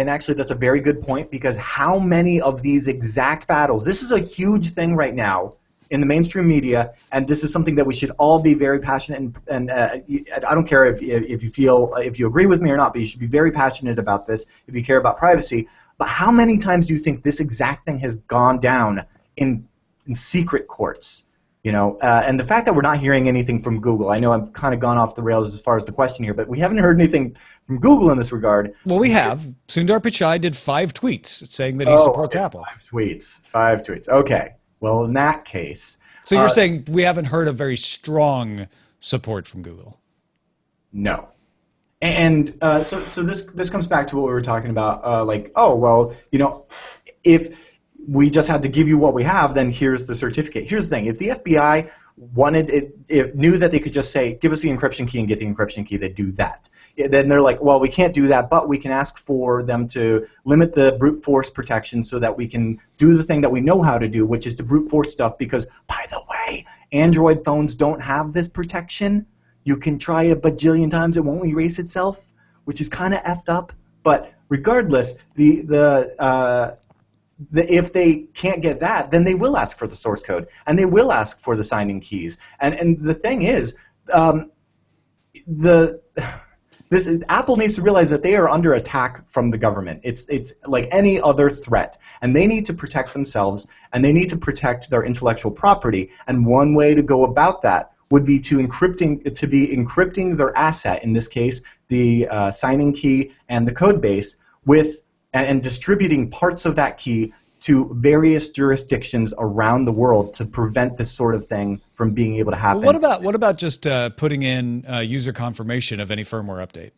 actually that's a very good point, because how many of these exact battles, this is a huge thing right now in the mainstream media, and this is something that we should all be very passionate and I don't care if you agree with me or not, but you should be very passionate about this if you care about privacy. But how many times do you think this exact thing has gone down in secret courts? You know, and the fact that we're not hearing anything from Google, I know I've kind of gone off the rails as far as the question here, but we haven't heard anything from Google in this regard. Well, we have. Sundar Pichai did 5 tweets saying that he supports Apple. 5 tweets. Okay. Well, in that case... So you're saying we haven't heard a very strong support from Google? No. And so this comes back to what we were talking about, like, oh, well, you know, if we just had to give you what we have, then here's the certificate. Here's the thing. If the FBI knew that they could just say, give us the encryption key and get the encryption key, they'd do that. Then they're like, well, we can't do that, but we can ask for them to limit the brute force protection so that we can do the thing that we know how to do, which is to brute force stuff, because, by the way, Android phones don't have this protection. You can try a bajillion times, it won't erase itself, which is kind of effed up. But regardless, if they can't get that, then they will ask for the source code, and they will ask for the signing keys. And the thing is, Apple needs to realize that they are under attack from the government. It's like any other threat, and they need to protect themselves, and they need to protect their intellectual property. And one way to go about that would be to be encrypting their asset, in this case, the signing key and the code base, and distributing parts of that key to various jurisdictions around the world to prevent this sort of thing from being able to happen. Well, what about just putting in user confirmation of any firmware update,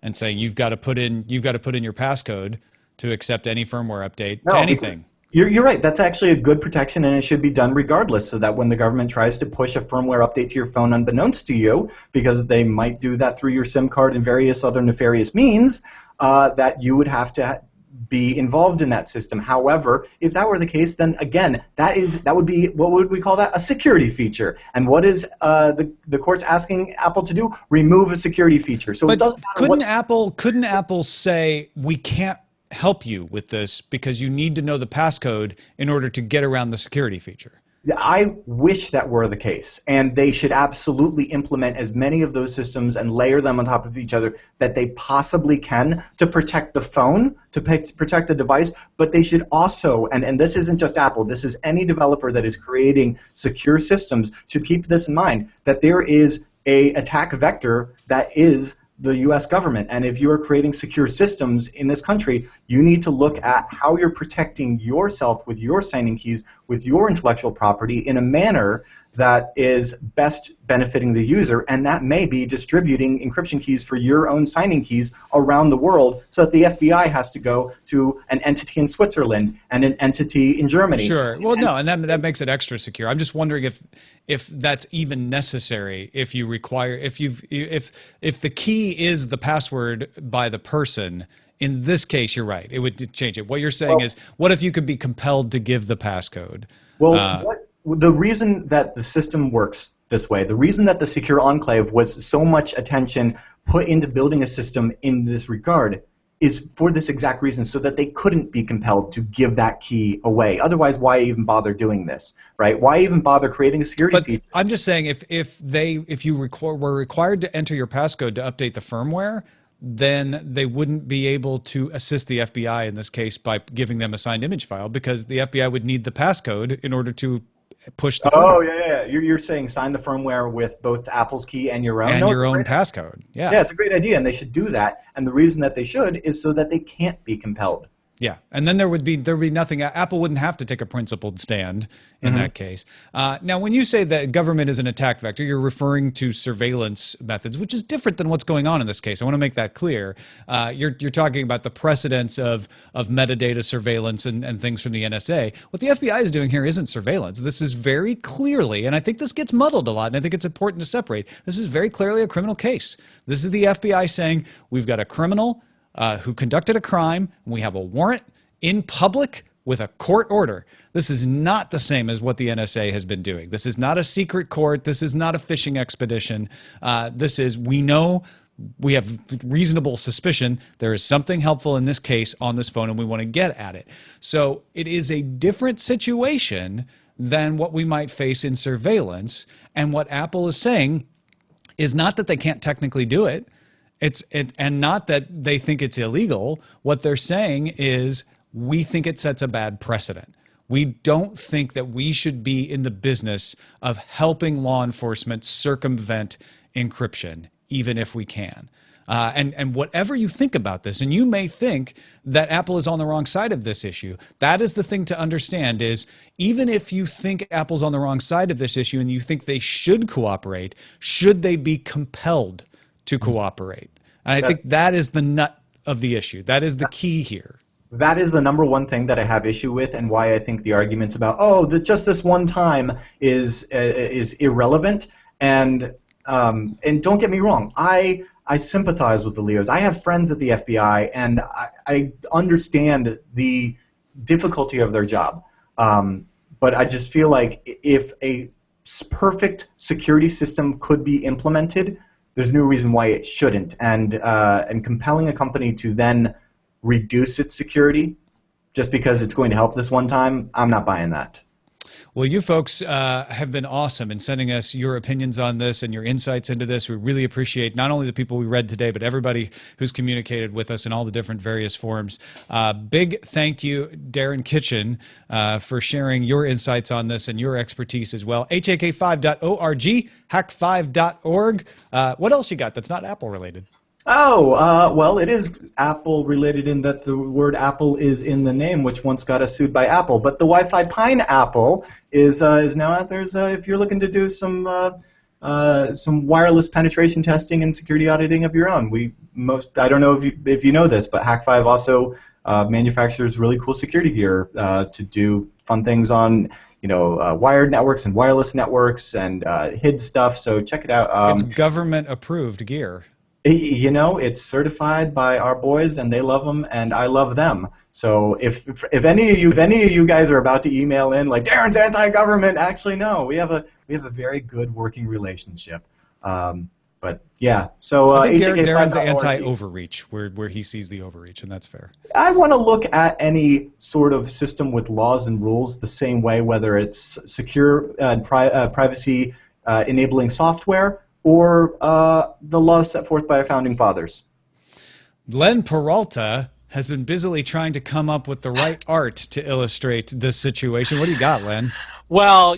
and saying you've got to put in your passcode to accept any firmware update to anything? You're right. That's actually a good protection, and it should be done regardless, so that when the government tries to push a firmware update to your phone unbeknownst to you, because they might do that through your SIM card and various other nefarious means, that you would have to be involved in that system. However, if that were the case, then again, that would be, what would we call that? A security feature. And what is the court's asking Apple to do? Remove a security feature. So but it doesn't matter. Couldn't Apple say we can't help you with this because you need to know the passcode in order to get around the security feature? I wish that were the case, and they should absolutely implement as many of those systems and layer them on top of each other that they possibly can to protect the phone, to protect the device, but they should also, and this isn't just Apple, this is any developer that is creating secure systems, should keep this in mind, that there is a attack vector that is the U.S. government. And if you are creating secure systems in this country, you need to look at how you're protecting yourself with your signing keys, with your intellectual property in a manner that is best benefiting the user, and that may be distributing encryption keys for your own signing keys around the world so that the FBI has to go to an entity in Switzerland and an entity in Germany. Sure. Well, no, and that makes it extra secure. I'm just wondering if that's even necessary, if you require, if the key is the password by the person. In this case, you're right. It would change it. What you're saying is, what if you could be compelled to give the passcode? Well, the reason that the system works this way, the reason that the Secure Enclave was so much attention put into building a system in this regard is for this exact reason, so that they couldn't be compelled to give that key away. Otherwise, why even bother doing this, right? Why even bother creating a security feature? I'm just saying, if you were required to enter your passcode to update the firmware, then they wouldn't be able to assist the FBI in this case by giving them a signed image file, because the FBI would need the passcode in order to push the firmware. Oh, yeah. You're saying sign the firmware with both Apple's key and your own? And your own passcode, yeah. Yeah, it's a great idea, and they should do that. And the reason that they should is so that they can't be compelled. Yeah, and then there would be nothing. Apple wouldn't have to take a principled stand in that case. Now, when you say that government is an attack vector, you're referring to surveillance methods, which is different than what's going on in this case. I want to make that clear. You're talking about the precedence of metadata surveillance and things from the NSA. What the FBI is doing here isn't surveillance. This is very clearly, and I think this gets muddled a lot, and I think it's important to separate. This is very clearly a criminal case. This is the FBI saying, we've got a criminal who conducted a crime, and we have a warrant in public with a court order. This is not the same as what the NSA has been doing. This is not a secret court. This is not a fishing expedition. This is, we know, we have reasonable suspicion there is something helpful in this case on this phone, and we want to get at it. So it is a different situation than what we might face in surveillance. And what Apple is saying is not that they can't technically do it. And not that they think it's illegal. What they're saying is, we think it sets a bad precedent. We don't think that we should be in the business of helping law enforcement circumvent encryption, even if we can. And whatever you think about this, and you may think that Apple is on the wrong side of this issue, that is the thing to understand is, even if you think Apple's on the wrong side of this issue and you think they should cooperate, should they be compelled to cooperate? And I think that is the nut of the issue. That is the key here. That is the number one thing that I have issue with, and why I think the arguments about just this one time is irrelevant. And don't get me wrong, I sympathize with the Leos. I have friends at the FBI, and I understand the difficulty of their job. But I just feel like if a perfect security system could be implemented, there's no reason why it shouldn't. And compelling a company to then reduce its security just because it's going to help this one time, I'm not buying that. Well, you folks have been awesome in sending us your opinions on this and your insights into this. We really appreciate not only the people we read today, but everybody who's communicated with us in all the different various forms. Big thank you, Darren Kitchen, for sharing your insights on this and your expertise as well. HAK5.org, hack5.org. What else you got that's not Apple related? Well, it is Apple related in that the word Apple is in the name, which once got us sued by Apple. But the Wi-Fi Pineapple is now out there. If you're looking to do some wireless penetration testing and security auditing of your own, I don't know if you know this, but Hack5 also manufactures really cool security gear to do fun things on wired networks and wireless networks and HID stuff. So check it out. It's government approved gear. It's certified by our boys, and they love them, and I love them. So if any of you guys are about to email in like Darren's anti-government, actually no, we have a very good working relationship. But yeah, so I think Darren's anti-overreach, where he sees the overreach, and that's fair. I want to look at any sort of system with laws and rules the same way, whether it's secure and privacy enabling software, or the laws set forth by our founding fathers. Len Peralta has been busily trying to come up with the right art to illustrate this situation. What do you got, Len? Well,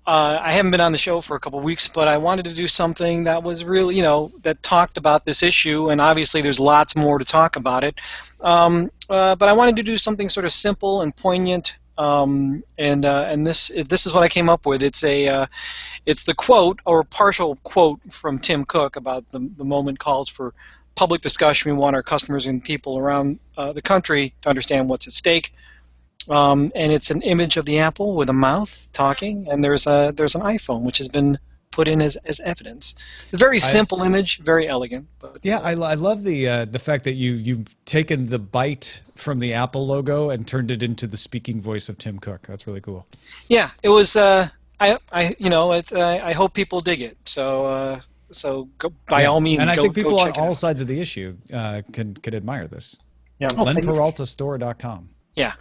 I haven't been on the show for a couple of weeks, but I wanted to do something that was really, that talked about this issue, and obviously there's lots more to talk about it. But I wanted to do something sort of simple and poignant. And this is what I came up with. It's the quote or partial quote from Tim Cook about the moment calls for public discussion. We want our customers and people around the country to understand what's at stake. And it's an image of the apple with a mouth talking, and there's an iPhone which has been put in as evidence. It's a very simple image, very elegant. But yeah, I love the fact that you've taken the bite from the Apple logo and turned it into the speaking voice of Tim Cook. That's really cool. Yeah, it was. I hope people dig it. So go, by all means, and I think go people on check it all out. sides of the issue could admire this. Yeah, LenPeraltaStore.com. Yeah.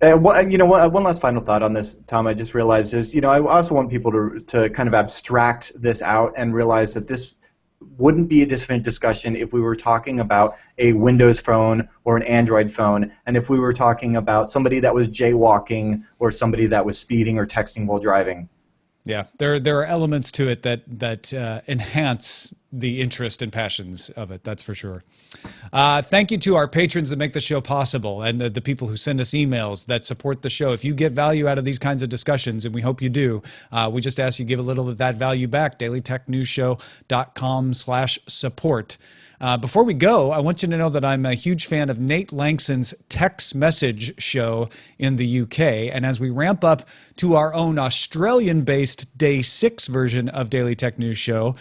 One last final thought on this, Tom. I just realized is, I also want people to kind of abstract this out and realize that this wouldn't be a different discussion if we were talking about a Windows phone or an Android phone, and if we were talking about somebody that was jaywalking or somebody that was speeding or texting while driving. Yeah, there are elements to it that enhance the interest and passions of it. That's for sure. Thank you to our patrons that make the show possible, and the people who send us emails that support the show. If you get value out of these kinds of discussions, and we hope you do, we just ask you give a little of that value back. DailyTechNewsShow.com/support. Before we go, I want you to know that I'm a huge fan of Nate Langson's text message show in the UK. And as we ramp up to our own Australian-based Day 6 version of Daily Tech News Show,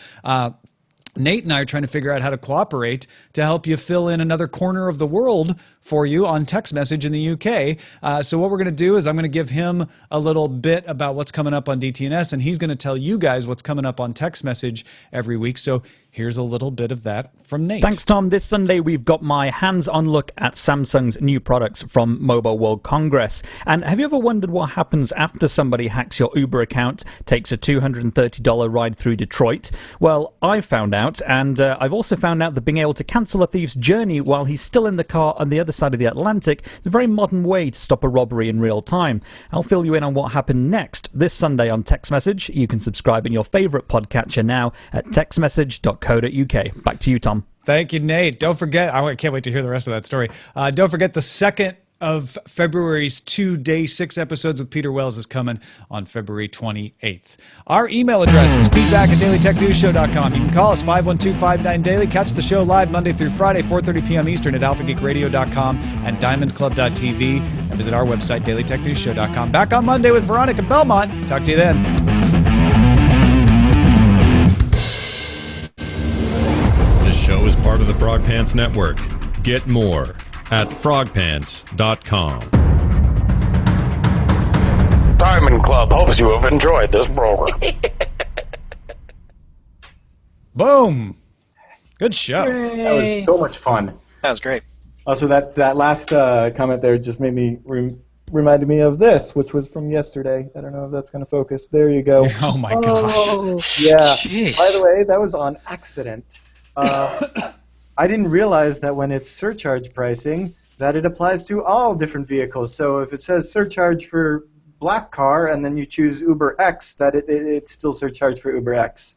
Nate and I are trying to figure out how to cooperate to help you fill in another corner of the world for you on text message in the UK. So what we're going to do is I'm going to give him a little bit about what's coming up on DTNS, and he's going to tell you guys what's coming up on text message every week. So here's a little bit of that from Nate. Thanks, Tom. This Sunday, we've got my hands-on look at Samsung's new products from Mobile World Congress. And have you ever wondered what happens after somebody hacks your Uber account, takes a $230 ride through Detroit? Well, I found out, and I've also found out that being able to cancel a thief's journey while he's still in the car on the other side of the Atlantic is a very modern way to stop a robbery in real time. I'll fill you in on what happened next this Sunday on Text Message. You can subscribe in your favorite podcatcher now at textmessage.co.uk. Back to you, Tom. Thank you, Nate. Don't forget, I can't wait to hear the rest of that story. Don't forget the 2nd of February's 2 Day 6 episodes with Peter Wells is coming on February 28th. Our email address is feedback@dailytechnewsshow.com. You can call us 512-59-DAILY. Catch the show live Monday through Friday, 4:30 p.m. Eastern at alphageekradio.com and diamondclub.tv. And visit our website, dailytechnewsshow.com. Back on Monday with Veronica Belmont. Talk to you then. This show is part of the Frog Pants Network. Get more at frogpants.com. Diamond Club hopes you have enjoyed this program. Boom. Good show. That was so much fun. That was great. Also, that last comment there just made me reminded me of this, which was from yesterday. I don't know if that's going to focus. There you go. Oh, my gosh. Yeah. Jeez. By the way, that was on accident. I didn't realize that when it's surcharge pricing, that it applies to all different vehicles. So if it says surcharge for black car and then you choose Uber X, that it's still surcharged for Uber X.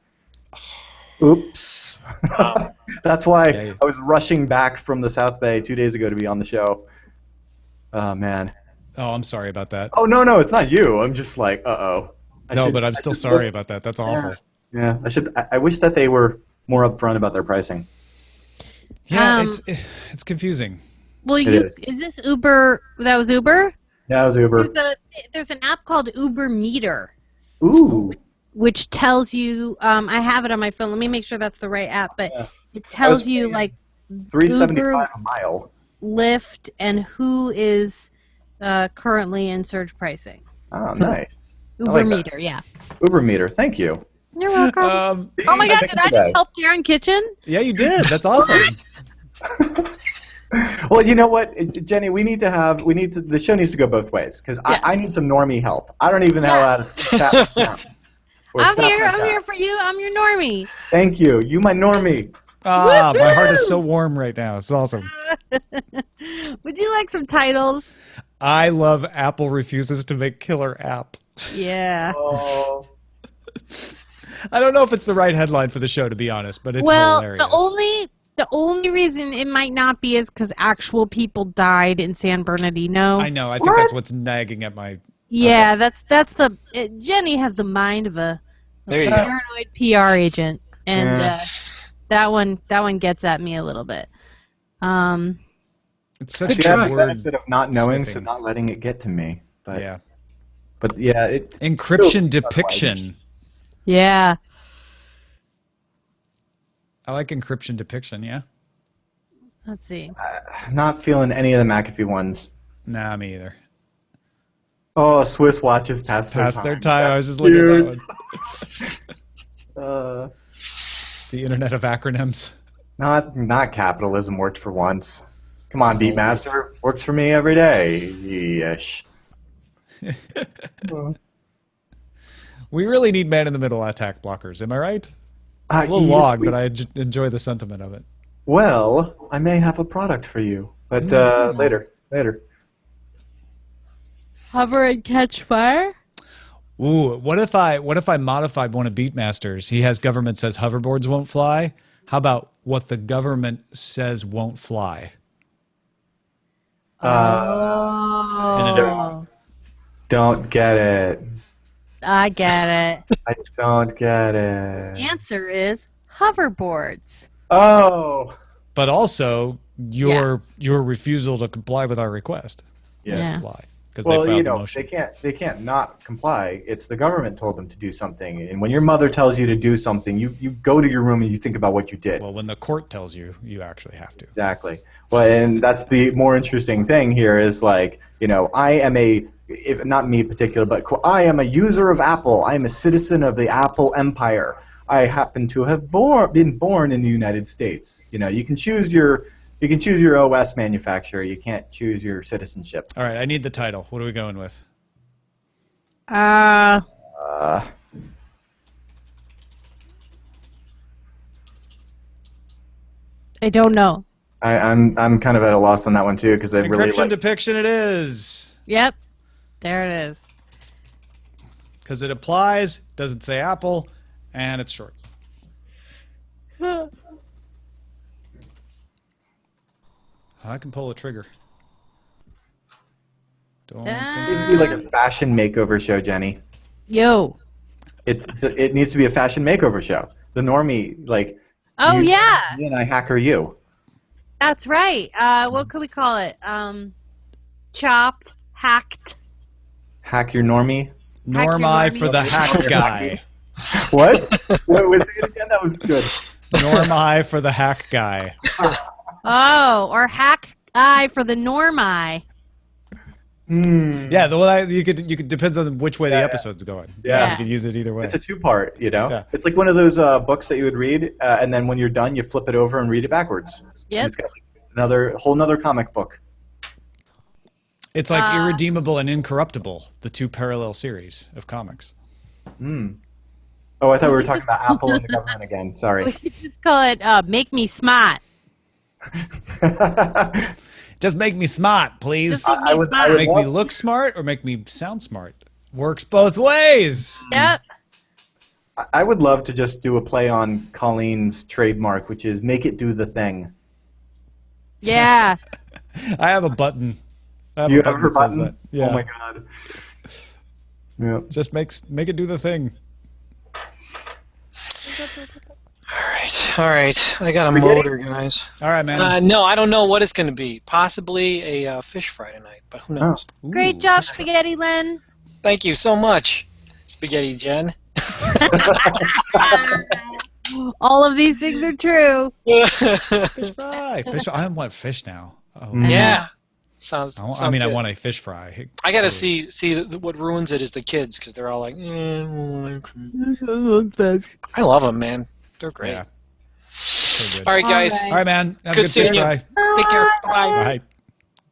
Oops. That's why I was rushing back from the South Bay 2 days ago to be on the show. Oh, man. Oh, I'm sorry about that. Oh, no, it's not you. I'm just like, uh-oh. But I'm still sorry about that. That's awful. Yeah, I wish that they were more upfront about their pricing. Yeah, it's confusing. Well, is this Uber? That was Uber? Yeah, it was Uber. There's an app called Uber Meter. Ooh. Which tells you, I have it on my phone. Let me make sure that's the right app, but it tells you like $3.75 a mile. Lyft and who is currently in surge pricing. Oh, nice. Uber Meter, yeah. Uber Meter, thank you. You're welcome. Oh my God, did I just help Darren Kitchen? Yeah, you did. That's awesome. Well, you know what, Jenny, the show needs to go both ways, because I need some normie help. I don't even know how to chat snap. I'm here for you. I'm your normie. Thank you. You my normie. Ah, my heart is so warm right now. It's awesome. Would you like some titles? I love Apple refuses to make killer app. Yeah. Oh. I don't know if it's the right headline for the show, to be honest, but it's hilarious. The only reason it might not be is because actual people died in San Bernardino. I know. I think that's what's nagging at my... Yeah, that's the... Jenny has the mind of a paranoid PR agent, and that one gets at me a little bit. It's such a word. Benefit of not knowing, so not letting it get to me. But, Encryption Depiction. Yeah. I like Encryption Depiction, yeah. Let's see. I'm not feeling any of the McAfee ones. Nah, me either. Oh, Swiss watches past their time. I was just looking at that one. The Internet of Acronyms. Not capitalism worked for once. Come on, Beatmaster. Works for me every day. Yeesh. We really need man-in-the-middle attack blockers. Am I right? It's a little long, but I enjoy the sentiment of it. Well, I may have a product for you, but later. Hover and catch fire? Ooh, what if I modified one of Beatmaster's? He has government says hoverboards won't fly. How about what the government says won't fly? Don't get it. I get it. I don't get it. The answer is hoverboards. Oh. But also your refusal to comply with our request. Yes. Fly. Well, they can't not comply. It's the government told them to do something, and when your mother tells you to do something, you go to your room and you think about what you did. Well, when the court tells you, you actually have to. Exactly. Well, and that's the more interesting thing here is like, I am not me in particular, but I am a user of Apple. I am a citizen of the Apple empire. I happen to have been born in the United States. You can choose your OS manufacturer. You can't choose your citizenship. All right, I need the title. What are we going with? I don't know. I'm kind of at a loss on that one too because I really Encryption Depiction it is. Yep, there it is. Because it applies, doesn't say Apple, and it's short. I can pull a trigger. It needs to be like a fashion makeover show, Jenny. Yo. It needs to be a fashion makeover show. The normie, like. Oh, yeah. Me and I hacker you. That's right. What could we call it? Chopped, hacked. Hack your normie? Normi for the hack guy. What? What was it again? That was good. Normi for the hack guy. Oh, or hack eye for the normi. Yeah, you could depends on which way the episode's going. Yeah, you could use it either way. It's a two-part, Yeah. It's like one of those books that you would read, and then when you're done, you flip it over and read it backwards. Yep. It's got like whole nother comic book. It's like Irredeemable and Incorruptible, the two parallel series of comics. Oh, I thought we were talking about Apple and the government again. Sorry. We could just call it Make Me Smart. Just make me smart, please. I would make me look smart or make me sound smart. Works both ways. Yep. I would love to just do a play on Colleen's trademark, which is make it do the thing. Yeah. I have a button. You have her button? That. Yeah. Oh my god. Yeah. Just make it do the thing. All right. I got a motor, guys. All right, man. No, I don't know what it's going to be. Possibly a fish Friday night, but who knows? Ooh, Great job, Spaghetti Len. Thank you so much, Spaghetti Jen. All of these things are true. Fish fry. I want fish now. Oh. Yeah. Sounds I mean, good. I want a fish fry. I gotta see what ruins it is the kids, because they're all like, I love them, man. They're great. Yeah. So good. All right, guys. All right, man. Have Good a good fish seeing you. fry. Take care. Bye. Bye.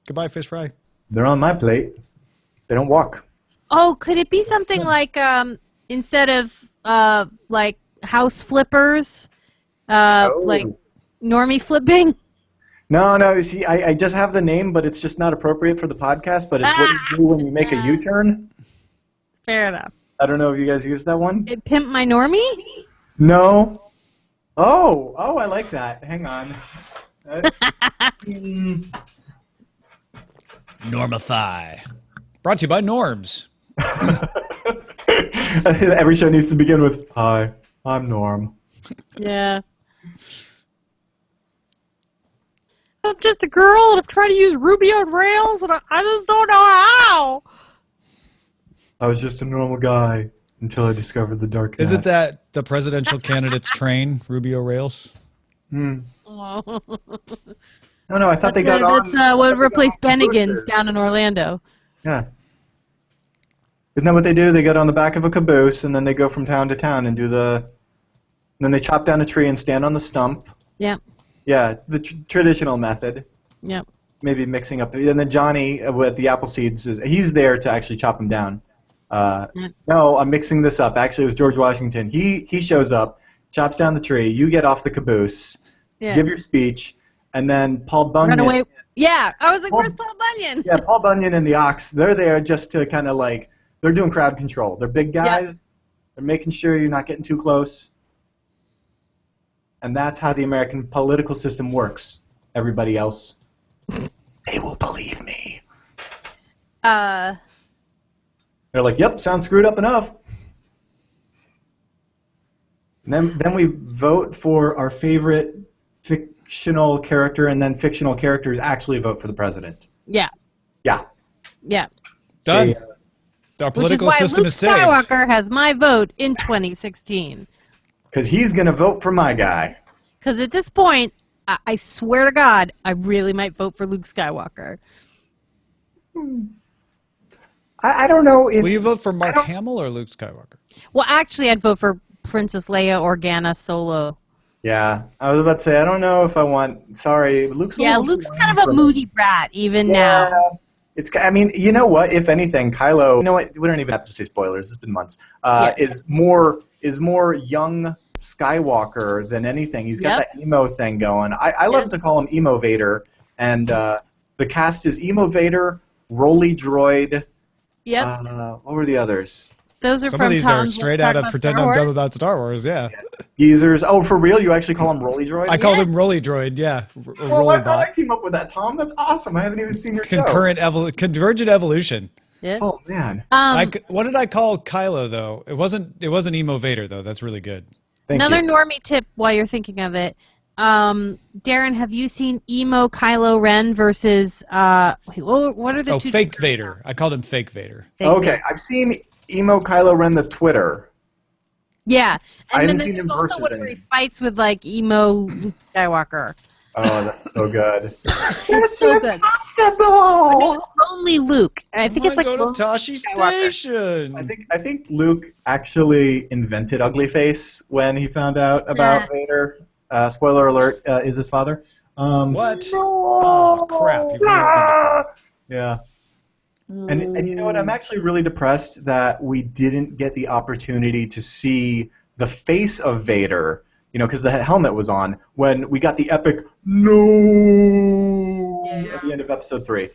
Goodbye, fish fry. They're on my plate. They don't walk. Oh, could it be something like instead of like house flippers, like normie flipping? No. You see, I just have the name, but it's just not appropriate for the podcast. But it's what you do when you make a U-turn. Fair enough. I don't know if you guys use that one. It pimp my normie? No. Oh, I like that. Hang on. Normify. Brought to you by Norms. Every show needs to begin with, "Hi, I'm Norm." Yeah. I'm just a girl and I'm trying to use Ruby on Rails and I just don't know how. I was just a normal guy until I discovered the dark net. Isn't that the presidential candidates train, Rubio Rails? Oh. No, I thought they got on. That's what replaced Bennigan's down in Orlando. Yeah. Isn't that what they do? They get on the back of a caboose and then they go from town to town and do the. And then they chop down a tree and stand on the stump. Yep. Yeah, the traditional method. Yep. Maybe mixing up. And then Johnny with the apple seeds, he's there to actually chop them down. No, I'm mixing this up. Actually, it was George Washington. He shows up, chops down the tree. You get off the caboose, give your speech, and then Paul Bunyan. Run away. Yeah, I was like, where's Paul Bunyan? Yeah, Paul Bunyan and the Ox. They're there just to kind of like they're doing crowd control. They're big guys. Yep. They're making sure you're not getting too close. And that's how the American political system works. Everybody else, they will believe me. They're like, yep, sounds screwed up enough. And then we vote for our favorite fictional character, and then fictional characters actually vote for the president. Yeah. Yeah. Yeah. Done. Our political system is saved. Which is why Luke Skywalker has my vote in 2016. Because he's going to vote for my guy. Because at this point, I swear to God, I really might vote for Luke Skywalker. I don't know if... Will you vote for Mark Hamill or Luke Skywalker? Well, actually, I'd vote for Princess Leia Organa Solo. Yeah, I was about to say, I don't know if I want... Sorry, Luke's Luke's kind of a moody brat, even now. I mean, you know what? If anything, Kylo... You know what? We don't even have to say spoilers. It's been months. Is more young Skywalker than anything. He's got that emo thing going. I love to call him Emo Vader, and the cast is Emo Vader, Rolly Droid. Yep. What were the others? Those are Some of these are straight out of Pretend I'm Dumb About Star Wars, yeah. Geezers. Oh, for real? You actually call him Rolly Droid? I called him Rolly Droid, yeah. Well, I came up with that, Tom. That's awesome. I haven't even seen your show. Convergent evolution. Yeah. Oh, man. What did I call Kylo, though? It wasn't Emo Vader, though. That's really good. Another normie tip while you're thinking of it. Darren, have you seen Emo Kylo Ren versus what are the two? Fake Vader. I called him Fake Vader. Okay, I've seen Emo Kylo Ren the Twitter. Yeah, and I haven't then seen him also versus where he fights with like Emo Luke Skywalker. Oh, that's so good. It's so good. No, only Luke. And I think it's like go to Tashi Station. I think Luke actually invented Ugly Face when he found out about Vader. Spoiler alert: is his father. What? No. Oh crap! Yeah. And you know what? I'm actually really depressed that we didn't get the opportunity to see the face of Vader. You know, because the helmet was on when we got the epic "No" at the end of episode 3.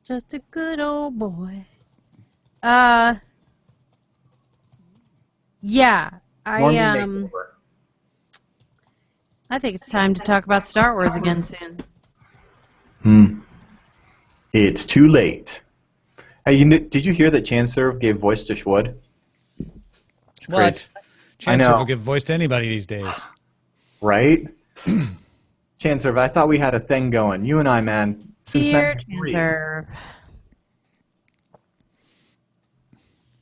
Just a good old boy. Yeah, I think it's time to talk about Star Wars again soon. It's too late. Hey, did you hear that Chanserve gave voice to Schwood? What? Chancellor will give voice to anybody these days. Right? Chancellor, I thought we had a thing going. You and I, man. Since Dear 93. Chancellor.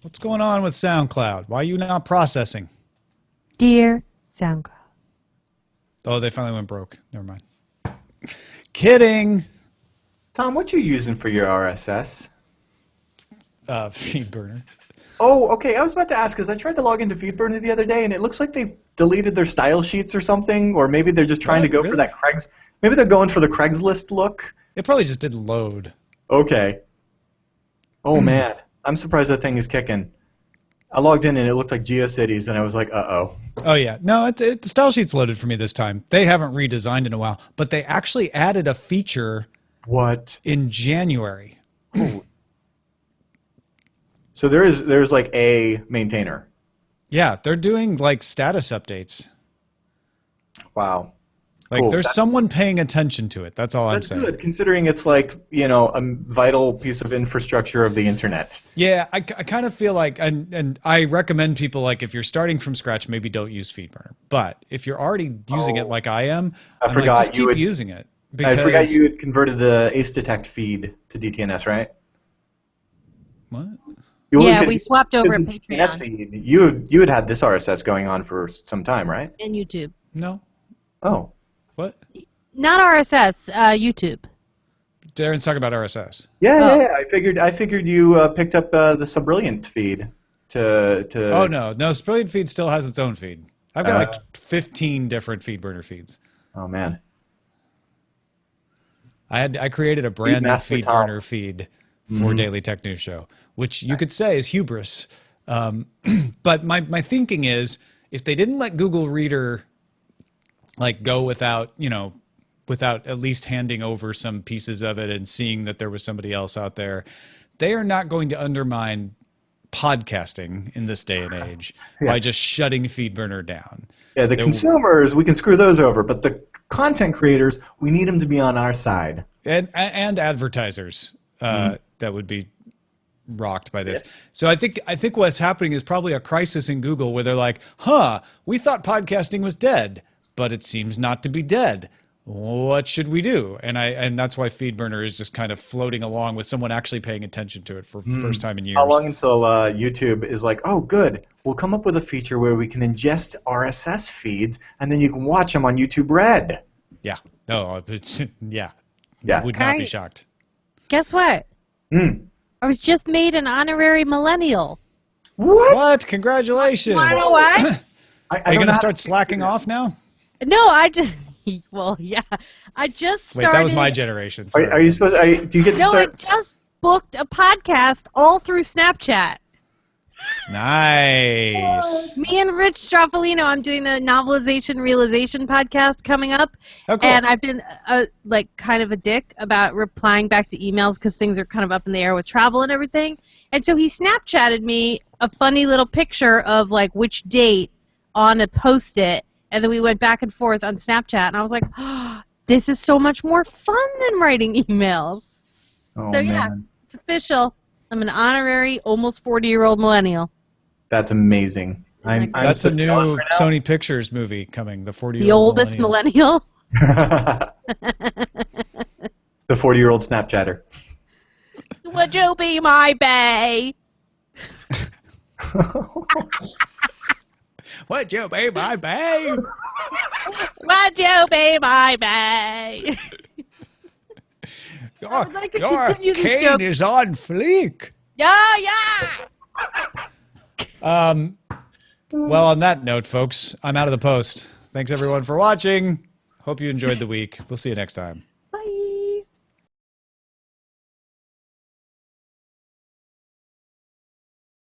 What's going on with SoundCloud? Why are you not processing? Dear SoundCloud. Oh, they finally went broke. Never mind. Kidding. Tom, what you using for your RSS? FeedBurner. Oh, okay. I was about to ask, because I tried to log into FeedBurner the other day, and it looks like they've deleted their style sheets or something, or maybe they're just trying to go for that Maybe they're going for the Craigslist look. It probably just didn't load. Okay. Oh, man. I'm surprised that thing is kicking. I logged in, and it looked like GeoCities, and I was like, uh-oh. Oh, yeah. No, the style sheet's loaded for me this time. They haven't redesigned in a while, but they actually added a feature in January. So there's like a maintainer. Yeah, they're doing like status updates. Wow. Like there's someone paying attention to it. That's all I'm saying. That's good, considering it's like, a vital piece of infrastructure of the internet. Yeah, I kind of feel like, and I recommend people, like, if you're starting from scratch, maybe don't use FeedBurner. But if you're already using it like I am, just keep using it. I forgot you had converted the Ace Detect feed to DTNS, right? What? Yeah, we swapped over at Patreon. DTNS feed, you had this RSS going on for some time, right? And YouTube. No. Oh. What? Not RSS, YouTube. Darren's talking about RSS. Yeah. I figured you picked up the Subrilliant feed to. Oh no, Subrilliant feed still has its own feed. I've got like 15 different FeedBurner feeds. Oh man. I created a brand new FeedBurner feed for Daily Tech News Show, which you could say is hubris. But my thinking is, if they didn't let Google Reader go without at least handing over some pieces of it and seeing that there was somebody else out there, they are not going to undermine podcasting in this day and age by just shutting FeedBurner down. Yeah, the consumers, we can screw those over, but the content creators, we need them to be on our side. And advertisers that would be rocked by this. So I think what's happening is probably a crisis in Google where they're like, we thought podcasting was dead, but it seems not to be dead. What should we do? And that's why FeedBurner is just kind of floating along with someone actually paying attention to it for the first time in years. How long until YouTube is like, oh, good, we'll come up with a feature where we can ingest RSS feeds and then you can watch them on YouTube Red. Yeah. No. Yeah. Would not be shocked. Guess what? I was just made an honorary millennial. What? Congratulations. Want to know why? Are you going to start slacking off now? No, I just... Well, yeah. I just started... Wait, that was my generation. Are you supposed... do you get to start... No, I just booked a podcast all through Snapchat. Nice. Me and Rich Straffolino, I'm doing the Novelization Realization podcast coming up. Oh, cool. And I've been kind of a dick about replying back to emails because things are kind of up in the air with travel and everything. And so he Snapchatted me a funny little picture of which date on a Post-it. And then we went back and forth on Snapchat, and I was like, this is so much more fun than writing emails. Oh, so, yeah, it's official. I'm an honorary, almost 40-year-old millennial. That's amazing. That's a new Sony Pictures movie coming, the 40-year-old The oldest millennial. The 40-year-old Snapchatter. Would you be my bae? Would you be my babe? Would you be my babe? Your cane is on fleek. Yeah. Well, on that note, folks, I'm out of the post. Thanks, everyone, for watching. Hope you enjoyed the week. We'll see you next time.